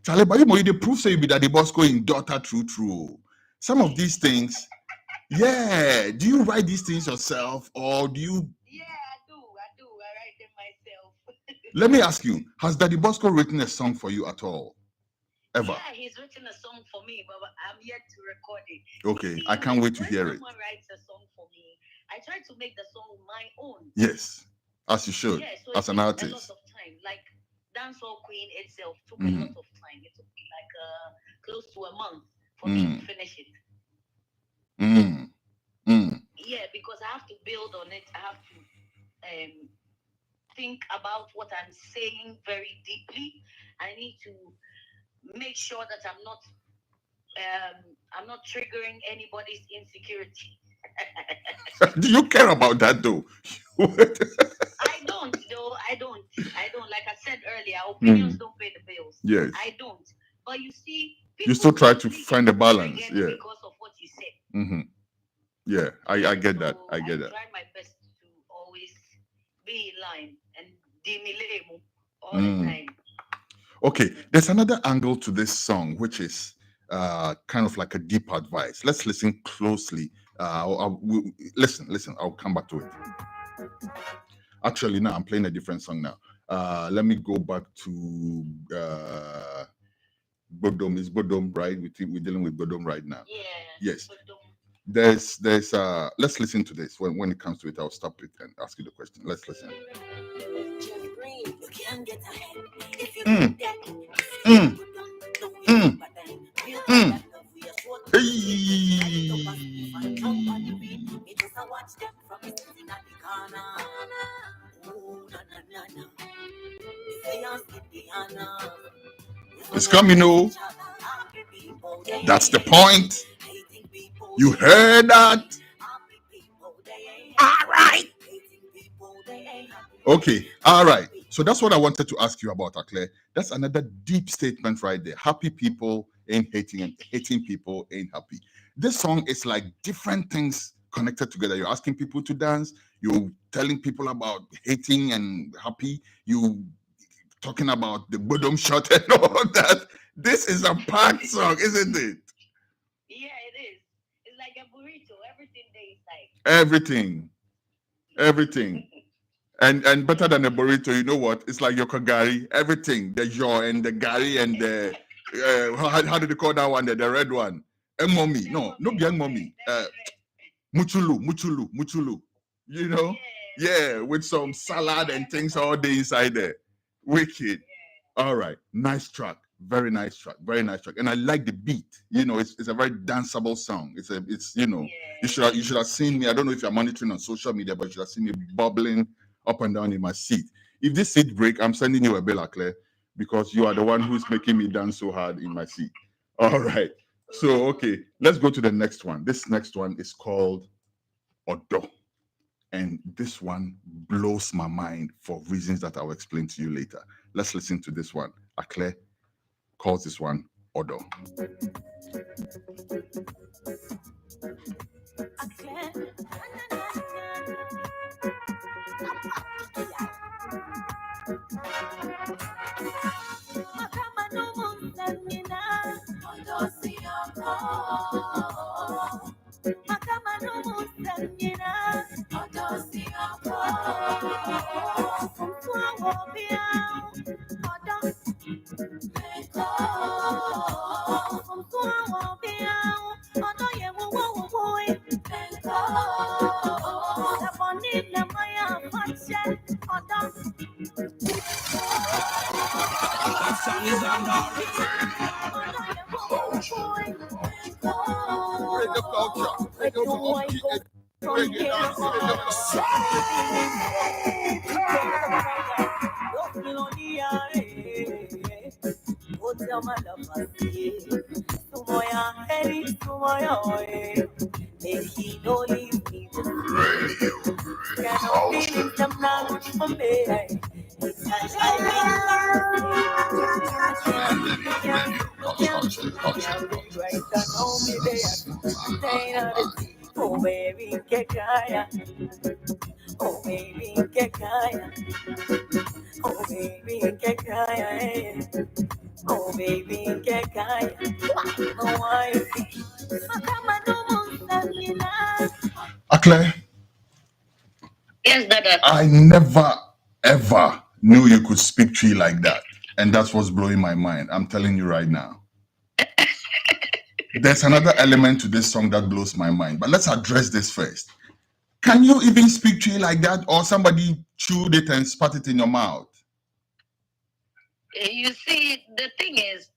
Charlie, but you the proof say you be that the boss going daughter true. Some of these things, yeah. Do you write these things yourself or do you? Yeah, I do. I write them myself. Let me ask you, has Daddy Bosco written a song for you at all? Ever? Yeah, he's written a song for me, but I'm yet to record it. Okay, I can't wait to hear it. When someone writes a song for me, I try to make the song my own. Yes, as you should, yeah, so as an artist. A lot of time. Like Dancehall Queen itself took a lot of time. It took me like close to a month for me to finish it. Yeah, because I have to build on it. I have to think about what I'm saying very deeply. I need to make sure that I'm not triggering anybody's insecurity. Do you care about that though? I don't though. I don't. Like I said earlier, opinions don't pay the bills. Yes. I don't. But you see, you still try to find a balance. Yeah. Because of what you said. Yeah, I get that. I get that. I try my best to always be in line and demilemo all the time. Okay, there's another angle to this song, which is kind of like a deep advice. Let's listen closely. Listen. I'll come back to it. Actually, now I'm playing a different song now. Let me go back to Bodom. Is Bodom right? We're dealing with Bodom right now. Yeah. Yes. Bodom. There's let's listen to this. When it comes to it, I'll stop it and ask you the question. Let's listen. It's coming, oh. That's the point. You heard that? All right. Okay, all right. So that's what I wanted to ask you about, Aklerh. That's another deep statement right there. Happy people ain't hating, and hating people ain't happy. This song is like different things connected together. You're asking people to dance. You're telling people about hating and happy. You talking about the bottom shot and all that. This is a packed song, isn't it? Yeah, it is. It's like a burrito. Everything there is like everything. And better than a burrito, you know what? It's like your kagari. Everything, the jaw and the gari and the how do they call that one? The red one. Mommy, no young mommy. Muchulu. You know, yeah, with some salad and things all day inside there. Wicked. All right, nice track. Very nice track. And I like the beat. You know, it's a very danceable song. It's you know, you should have seen me. I don't know if you're monitoring on social media, but you should have seen me bubbling up and down in my seat. If this seat break, I'm sending you a bill, Aklerh, because you are the one who's making me dance so hard in my seat. All right. So okay, let's go to the next one. This next one is called Odo. And this one blows my mind for reasons that I'll explain to you later. Let's listen to this one. Aklerh calls this one Odo. Oh baby, que calla. Oh baby, que calla. Oh baby, que calla. Oh baby, que calla. Oh why? Aklerh, Yes, Dada. I never ever knew you could speak tree like that. And that's what's blowing my mind. I'm telling you right now. There's another element to this song that blows my mind, but let's address this first. Can you even speak tree like that, or somebody chewed it and spat it in your mouth? You see, the thing is,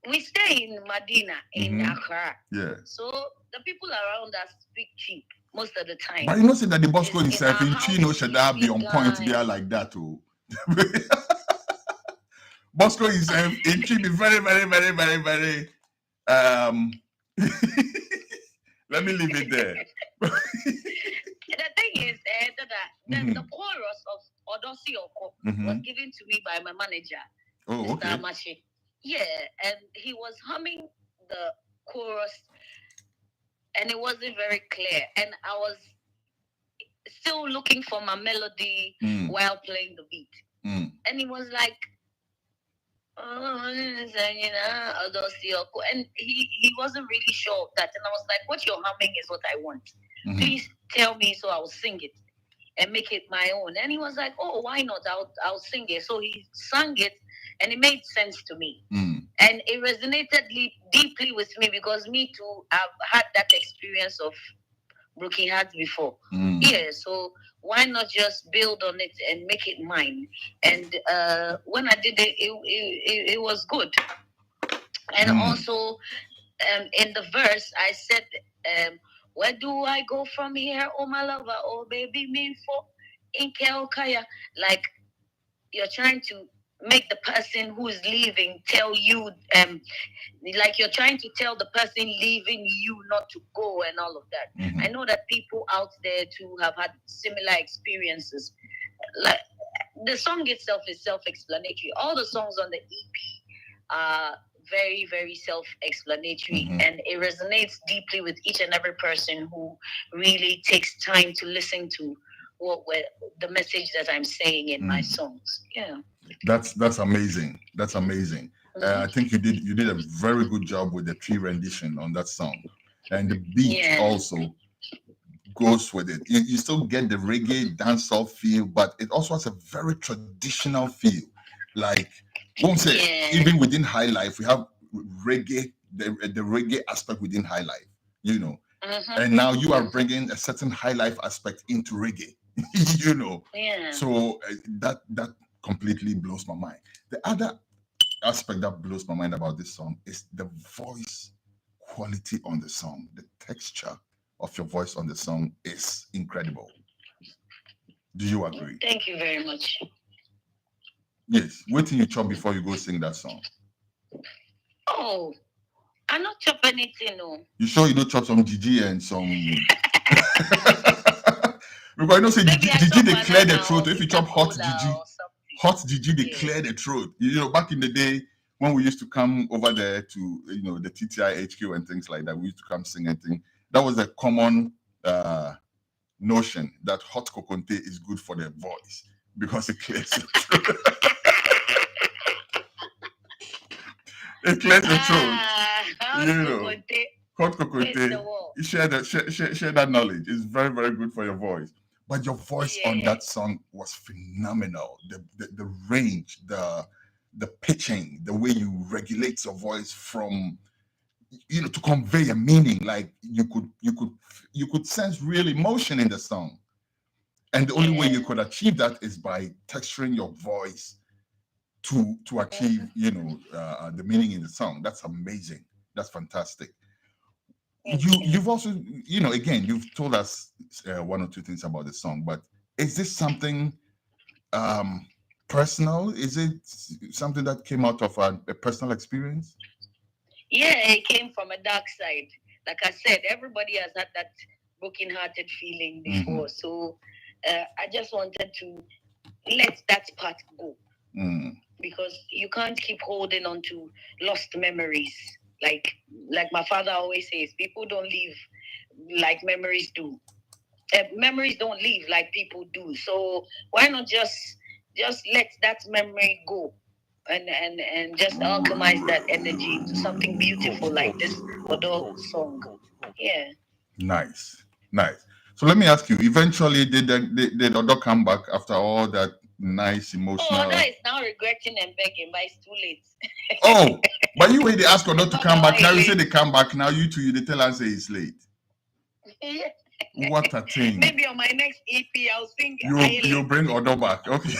we stay in Medina, in Accra. Yeah. So the people around us speak cheap most of the time. But you know, say that the Bosco It's himself in in our Chino house, should we be on speak point Ghana. there like that too. Bosco himself in Chino very, very, very, very, very. Let me leave it there. The thing is, the chorus of Odosi Oko was given to me by my manager, Oh, Mr. okay. Amachi. Yeah, and he was humming the chorus, and it wasn't very clear. And I was still looking for my melody while playing the beat. And he was like, and he wasn't really sure of that. And I was like, what you're humming is what I want. Please tell me so I'll sing it and make it my own. And he was like, oh, why not? I'll sing it. So he sang it, and it made sense to me. And it resonated deeply with me, because me too, I've had that experience of broken hearts before. Yeah, so why not just build on it and make it mine? And when I did it, it was good. And also, in the verse, I said, where do I go from here, oh my lover, oh baby, me for in Kaya? Like, you're trying to make the person who's leaving tell you, like you're trying to tell the person leaving you not to go and all of that. I know that people out there too have had similar experiences. Like, the song itself is self-explanatory. All the songs on the EP are very, very self-explanatory, and it resonates deeply with each and every person who really takes time to listen to the message that I'm saying in my songs. Yeah. That's amazing. That's amazing. I think you did a very good job with the tree rendition on that song, and the beat also goes with it. You still get the reggae dancehall feel, but it also has a very traditional feel. Like, won't say even within High Life, we have reggae, the reggae aspect within High Life, you know. And now you are bringing a certain High Life aspect into reggae, you know. So that completely blows my mind. The other aspect that blows my mind about this song is the voice quality on the song. The texture of your voice on the song is incredible. Do you agree? Thank you very much. Yes. Wait till you chop before you go sing that song. Oh, I'm not chop anything, no. You sure you don't chop some Gigi and some? Because I know say Gigi they clear the throat. If you chop hot Gigi they clear the throat. You know, back in the day when we used to come over there to, you know, the TTI HQ and things like that, we used to come sing and thing. That was a common notion that hot coconte is good for the voice because it clears the throat. It clears the throat. You know, hot coconte. Share that knowledge. It's very, very good for your voice. But your voice on that song was phenomenal. The range, the pitching, the way you regulate your voice from, you know, to convey a meaning. Like you could sense real emotion in the song. And the only way you could achieve that is by texturing your voice to achieve, the meaning in the song. That's amazing. That's fantastic. You've also, again, you've told us one or two things about the song, but is this something personal? Is it something that came out of a personal experience? Yeah, it came from a dark side. Like I said, everybody has had that broken-hearted feeling before. So I just wanted to let that part go. Because you can't keep holding on to lost memories. Like my father always says, people don't live like memories do. Memories don't live like people do. So why not just let that memory go and just alchemize that energy into something beautiful like this Odo song. Yeah. Nice. So let me ask you, eventually did Odo come back after all that nice emotional? Odo is now regretting and begging, but it's too late. Oh, but you wait, they ask Odo to come back. Now you say they come back. Now you two, they tell us say it's late. Yeah. What a thing. Maybe on my next EP, I'll sing. You'll bring Odo back. Okay.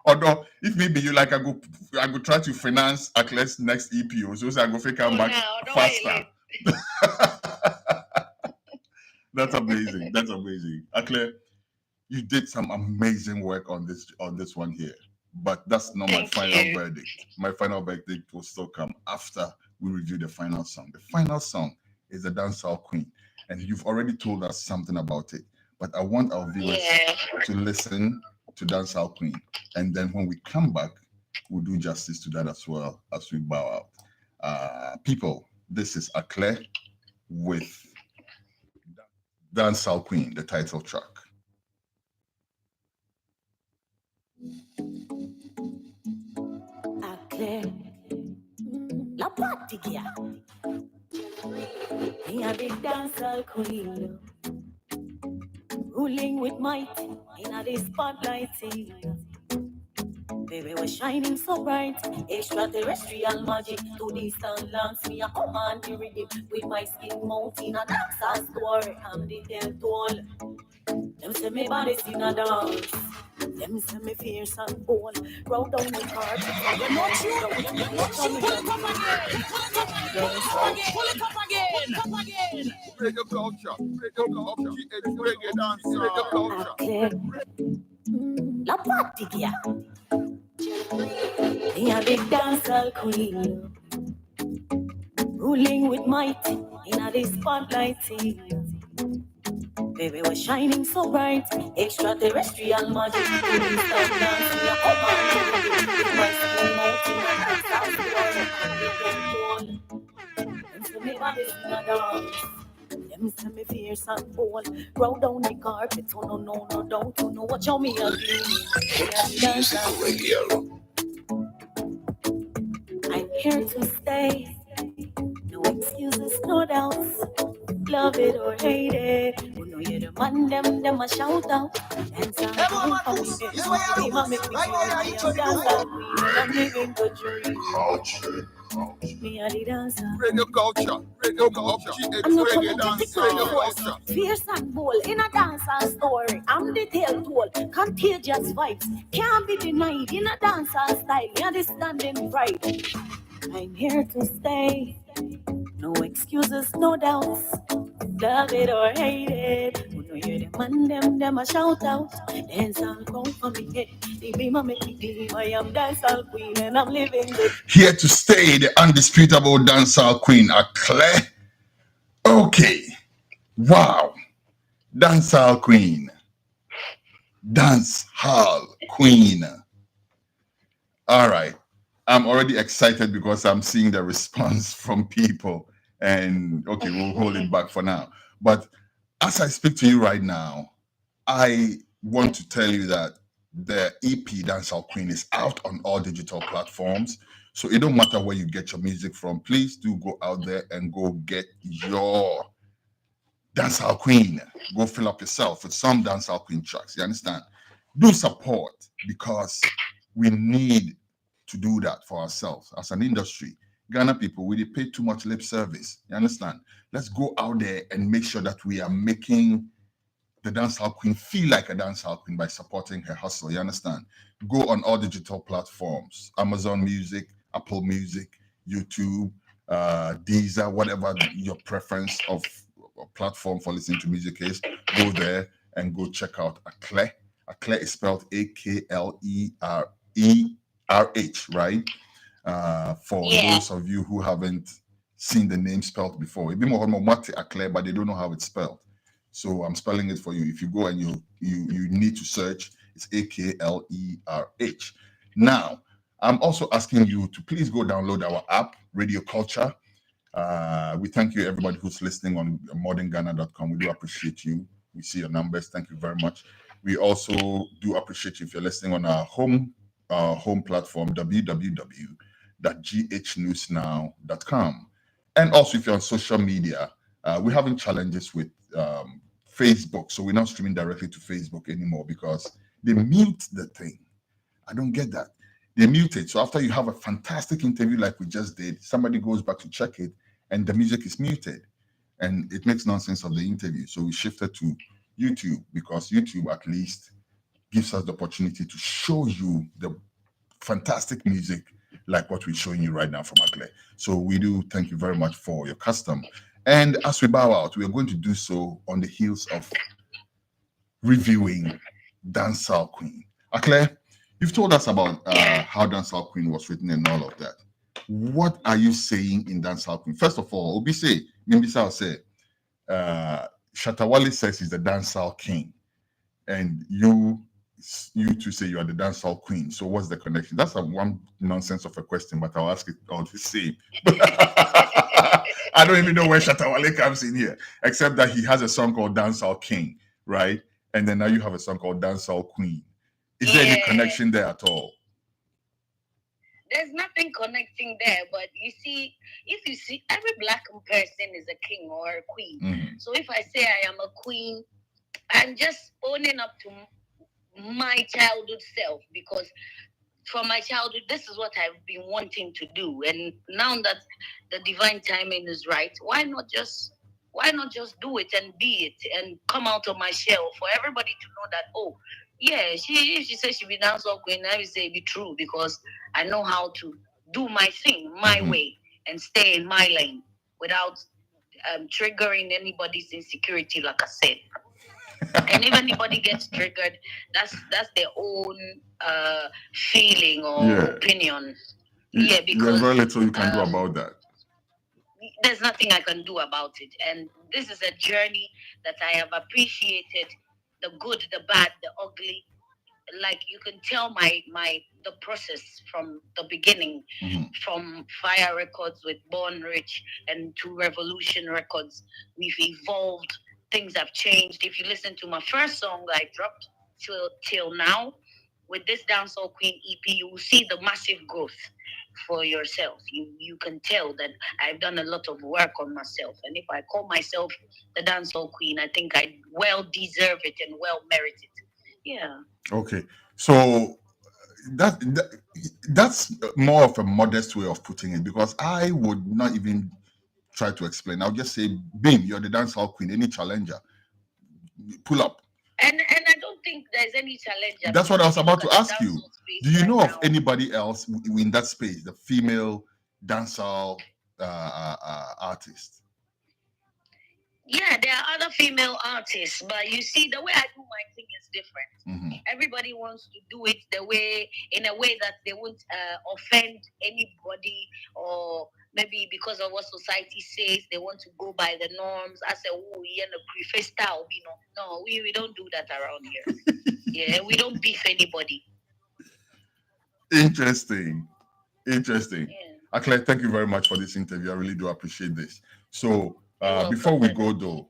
Although, if maybe you like, I go try to finance Aklerh's next EP, so I go come back faster. That's amazing. Aklerh, you did some amazing work on this one here, but that's not my final verdict. My final verdict will still come after we review the final song. The final song is the Dancehall Queen, and you've already told us something about it, but I want our viewers to listen to Dancehall Queen, and then when we come back, we'll do justice to that as well as we bow out. People, this is Aklerh with Dancehall Queen, the title track. Aklerh, la patigia. Me a the Dancehall Queen, ruling with might in a the spotlight. Baby, we're shining so bright, extraterrestrial magic to distant lands. Me a command the rhythm with my skin mountain a dancer's story. I'm the dead toll. Them say me body's in a dance. Them say me fierce and bold. Roll down the carpet. You're not you. Pull it up again. Reggae culture. Reggae dance. Reggae culture. La patigia. Me a big dancehall queen, ruling with might in a the spotlight. Baby, we're shining so bright, extraterrestrial magic. To the sun dance, we are up on with my skin mountain and them say me body's in a dance. Them say me fierce and bold. Roll down the carpet, oh no doubt. You know what you me a doing. I'm here to stay. No excuses, no doubts. Love it or hate it. You know you're the man, them a shout out. And some come from me. I'm living the dream. Me a the dancer. Reggae culture. I'm not political. Fierce and bold in a dancehall story. I'm the tale told. Contagious vibes can't be denied in a dancehall style. You understand in pride. I'm here to stay. No excuses, no doubts. Love it or hate it. You know you're the man, them a shout out. Dance all come for me. The beam make me gleam. I am dancehall queen and I'm living good. Here to stay, the undisputable dancehall queen, Aklerh. Okay. Wow. Dancehall queen. All right. I'm already excited because I'm seeing the response from people. And okay, we'll hold it back for now. But as I speak to you right now, I want to tell you that the EP Dancehall Queen is out on all digital platforms. So it don't matter where you get your music from. Please do go out there and go get your Dancehall Queen. Go fill up yourself with some Dancehall Queen tracks. You understand? Do support, because we need to do that for ourselves as an industry. Ghana people, we pay too much lip service. You understand? Let's go out there and make sure that we are making the dancehall queen feel like a dancehall queen by supporting her hustle. You understand? Go on all digital platforms: Amazon Music, Apple Music, YouTube, Deezer, whatever your preference of platform for listening to music is. Go there and go check out Aklerh. Aklerh is spelled Aklerh, right? For those of you who haven't seen the name spelled before, it'd be more Aklerh, but they don't know how it's spelled. So I'm spelling it for you. If you go and you need to search, it's Aklerh. Now, I'm also asking you to please go download our app, Radio Culture. We thank you, everybody who's listening on modernghana.com. We do appreciate you. We see your numbers. Thank you very much. We also do appreciate you if you're listening on our home platform, www.ghnewsnow.com. And also, if you're on social media, we're having challenges with Facebook. So we're not streaming directly to Facebook anymore because they mute the thing. I don't get that. They mute it. So after you have a fantastic interview like we just did, somebody goes back to check it and the music is muted. And it makes nonsense of the interview. So we shifted to YouTube because YouTube at least gives us the opportunity to show you the fantastic music like what we're showing you right now from Aklerh. So we do thank you very much for your custom. And as we bow out, we are going to do so on the heels of reviewing Dancehall Queen. Aklerh, you've told us about how Dancehall Queen was written and all of that. What are you saying in Dancehall Queen? First of all, Obi say, Mimbisa say, Shatawale says he's the Dancehall King, and you two say you are the Dancehall Queen. So what's the connection? That's one nonsense of a question, but I'll ask it all the same. I don't even know where Shatawale comes in here, except that he has a song called Dancehall King, right? And then now you have a song called Dancehall Queen. Is there any connection there at all? There's nothing connecting there, but you see, if you see, every black person is a king or a queen. Mm-hmm. So if I say I am a queen, I'm just owning up to my childhood self, because from my childhood, this is what I've been wanting to do. And now that the divine timing is right, why not just do it and be it and come out of my shell for everybody to know that, oh, yeah, if she says she be dancehall queen, I will say be true, because I know how to do my thing my way and stay in my lane without triggering anybody's insecurity, like I said. And if anybody gets triggered, that's their own feeling or opinion. Because there's very little you can do about that. There's nothing I can do about it. And this is a journey that I have appreciated, the good, the bad, the ugly. Like, you can tell the process from the beginning, from Fire Records with Born Rich and to Revolution Records. We've evolved. Things have changed. If you listen to my first song that I dropped till now, with this Dancehall Queen EP, you will see the massive growth for yourself. You can tell that I've done a lot of work on myself. And if I call myself the Dancehall Queen, I think I well deserve it and well merit it. Yeah. Okay. So that's more of a modest way of putting it, because I would not even try to explain. I'll just say, Bim, you're the Dancehall Queen. Any challenger, pull up. And I don't think there's any challenger. That's what I was about to ask you. Do you know of anybody else in that space, the female dancehall artist? Yeah, there are other female artists, but you see, the way I do my thing is different. Everybody wants to do it in a way that they won't offend anybody, or maybe because of what society says, they want to go by the norms. I say, oh, yeah, the prefer style, no, we don't do that around here. Yeah, we don't beef anybody. Interesting. Yeah. Aklerh, thank you very much for this interview. I really do appreciate this. So, before we go though,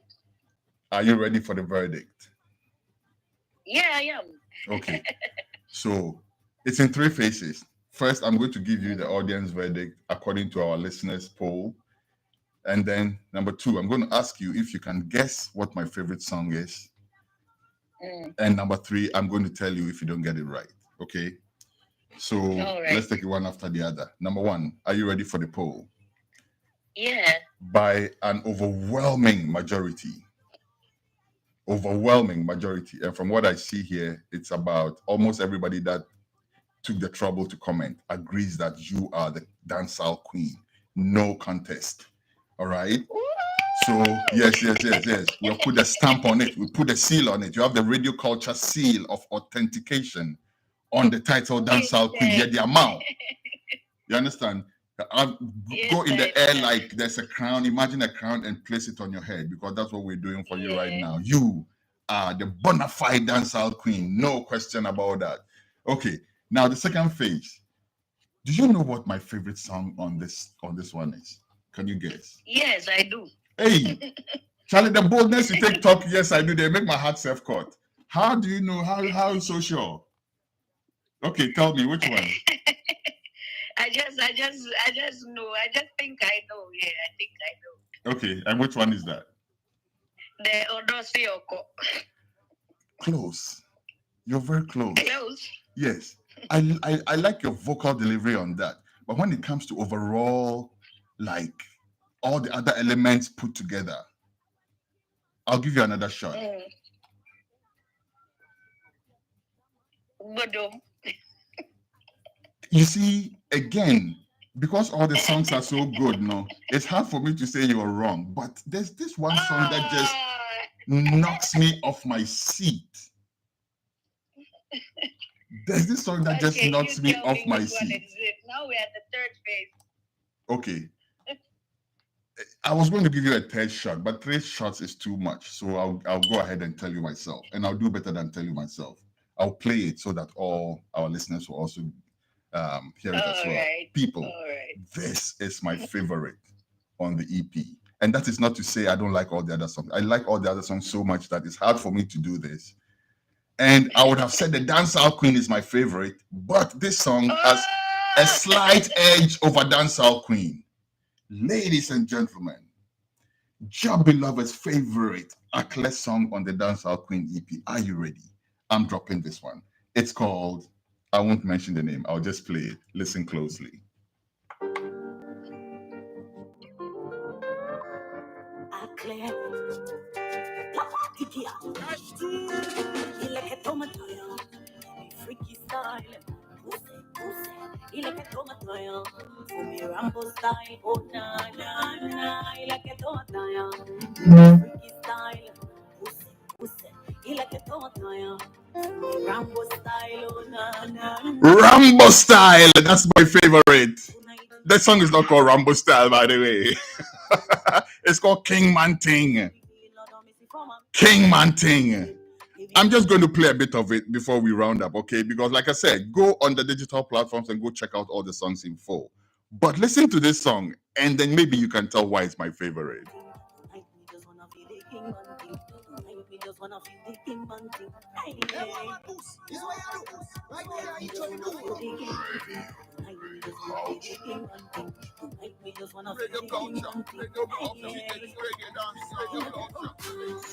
are you ready for the verdict? Yeah, I am. Okay. So it's in three phases. First, I'm going to give you the audience verdict according to our listeners' poll. And then number two, I'm going to ask you if you can guess what my favorite song is. And number three, I'm going to tell you if you don't get it right. Okay. So let's take it one after the other. Number one, are you ready for the poll? Yeah. By an overwhelming majority, overwhelming majority. And from what I see here, it's about almost everybody that took the trouble to comment agrees that you are the dancehall queen. No contest. All right. So yes. We'll put a stamp on it. We put a seal on it. You have the radio culture seal of authentication on the title dancehall queen. Yeah, the amount. You understand? Go in the air like there's a crown. Imagine a crown and place it on your head, because that's what we're doing for you right now. You are the bona fide dancehall queen. No question about that. Okay. Now the second phase. Do you know what my favorite song on this one is? Can you guess? Yes, I do. Hey, Charlie, the boldness you take talk. Yes, I do. They make my heart self-caught. How do you know? How are you so sure? Okay, tell me which one. I just know. I just think I know. Yeah, I think I know. Okay, and which one is that? The Odosioko. Close. You're very close. Close. Yes. I like your vocal delivery on that. But when it comes to overall, like all the other elements put together, I'll give you another shot. You see, again, because all the songs are so good, no, it's hard for me to say you're wrong. But there's this one song that just knocks me off my seat. There's this song that just knocks me off my seat. Now we're at the third phase. Okay. I was going to give you a third shot, but 3 shots is too much. So I'll go ahead and tell you myself. And I'll do better than tell you myself. I'll play it so that all our listeners will also hear it as well. Right. People, this is my favorite on the EP. And that is not to say I don't like all the other songs. I like all the other songs so much that it's hard for me to do this. And I would have said the Dancehall Queen is my favorite, but this song has a slight edge over Dancehall Queen. Ladies and gentlemen, your beloved's favorite Aklerh song on the Dancehall Queen EP. Are you ready? I'm dropping this one. It's called, I won't mention the name. I'll just play it. Listen closely. Aklerh. Freaky style, pussy, he like a tomato, for me Rambo style, oh na na na, he like a tomato, freaky style, pussy, he like a tomato, Rambo style, oh na na na. Rambo style, that's my favorite. That song is not called Rambo style, by the way. It's called King Man Ting. King Man Ting. I'm just going to play a bit of it before we round up, okay? Because like I said, go on the digital platforms and go check out all the songs in full. But listen to this song, and then maybe you can tell why it's my favorite.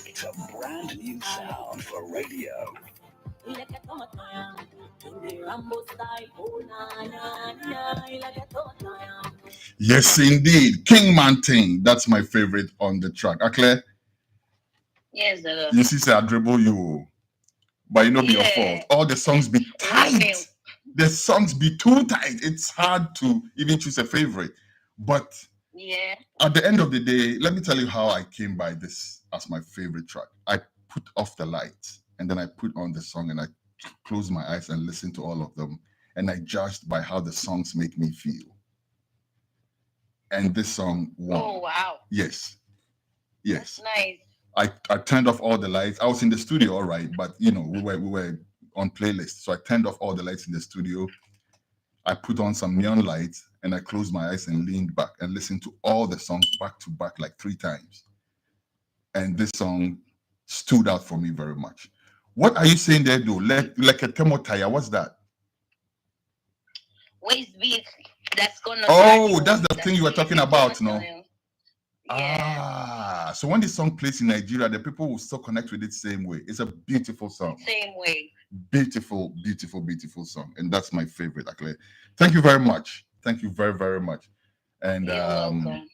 It's a brand new sound for radio. Yes, indeed. King Man Ting. That's my favorite on the track. Aklerh? Yes, sir. You see, I dribble you. But you know, be your fault. All the songs be tight. The songs be too tight. It's hard to even choose a favorite. But at the end of the day, let me tell you how I came by this as my favorite track. I put off the lights and then I put on the song and I closed my eyes and listened to all of them. And I judged by how the songs make me feel. And this song won. Oh, wow. Yes. That's nice. I turned off all the lights. I was in the studio, all right, but you know, we were on playlist. So I turned off all the lights in the studio. I put on some neon lights and I closed my eyes and leaned back and listened to all the songs back to back like 3 times. And this song stood out for me very much. What are you saying there, though? Like a temotaya, what's that? Waist beat. That's gonna. Oh, that's the thing you were talking about, no? Yeah. So when this song plays in Nigeria, the people will still connect with it same way. It's a beautiful song. Same way. Beautiful, beautiful, beautiful song. And that's my favorite, Aklerh. Thank you very much. Thank you very, very much. And You're welcome.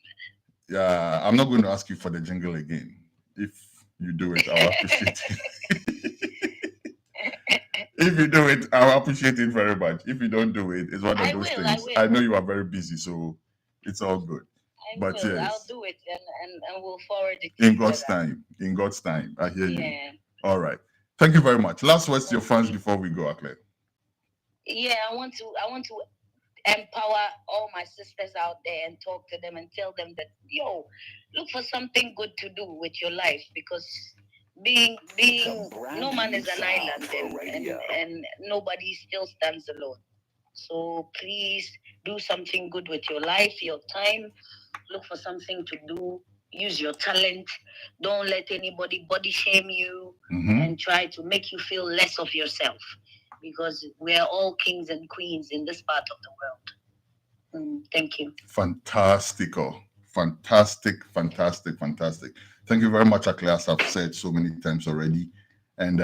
yeah, I'm not going to ask you for the jingle again. If you do it, I'll appreciate it. If you do it, I'll appreciate it very much. If you don't do it, it's one of those things. I know you are very busy, so it's all good. But yes, I'll do it and we'll forward it in God's time. In God's time. I hear you. All right. Thank you very much. Last words to your fans before we go, Aklerh. Yeah, I want to empower all my sisters out there and talk to them and tell them that look for something good to do with your life, because being no man is an island, and nobody still stands alone. So please do something good with your life, your time. Look for something to do. Use your talent. Don't let anybody body shame you and try to make you feel less of yourself, because we are all kings and queens in this part of the world. Thank you. Fantastical. Fantastic. Thank you very much, Aklerh, as I've said so many times already. And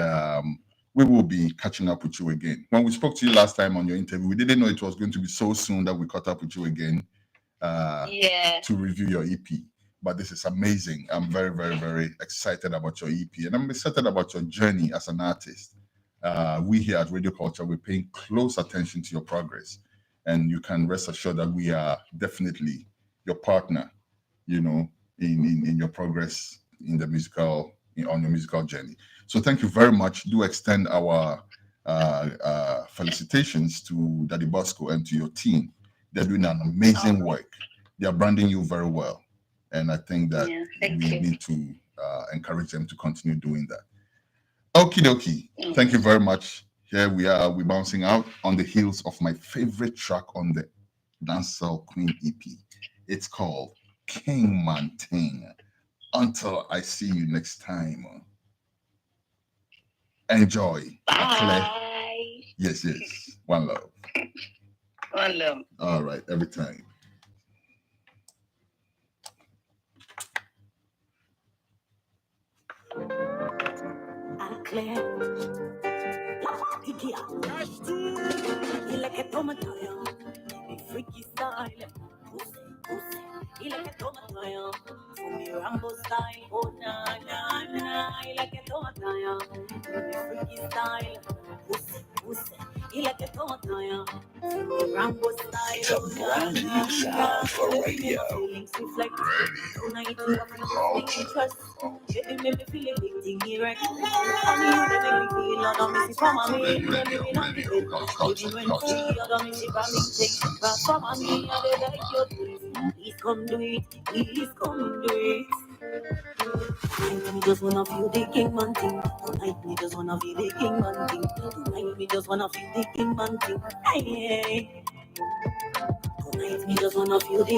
we will be catching up with you again. When we spoke to you last time on your interview, we didn't know it was going to be so soon that we caught up with you again to review your EP. But this is amazing. I'm very, very, very excited about your EP. And I'm excited about your journey as an artist. We here at Radio Culture, we're paying close attention to your progress. And you can rest assured that we are definitely your partner, in your progress in the on your musical journey. So thank you very much. Do extend our felicitations to Daddy Bosco and to your team. They're doing an amazing work. They are branding you very well. And I think that we need to encourage them to continue doing that. Okie dokie. Thank you very much. Here we are. We're bouncing out on the heels of my favorite track on the Dancehall Queen EP. It's called King Man Ting. Until I see you next time. Enjoy. Bye. Yes. One love. One love. All right. Every time. Aklerh. Like a tomato, freaky style. He like a tomato, for me Rambo style. Oh na, he like a tomato, freaky style. He like a tomato, for me Rambo style. It's a brand new sound for radio. Like trust. Baby, make me feel a big thing here, right? And you make me feel on a missy from me. Even when see other missy from me, take back from me. I don't like your twist. Please come do it. Please come do it. Tonight me just wanna feel the king man thing. Tonight me just wanna feel the king man thing. Tonight me just wanna feel the king man thing. Hey. Tonight me just wanna feel the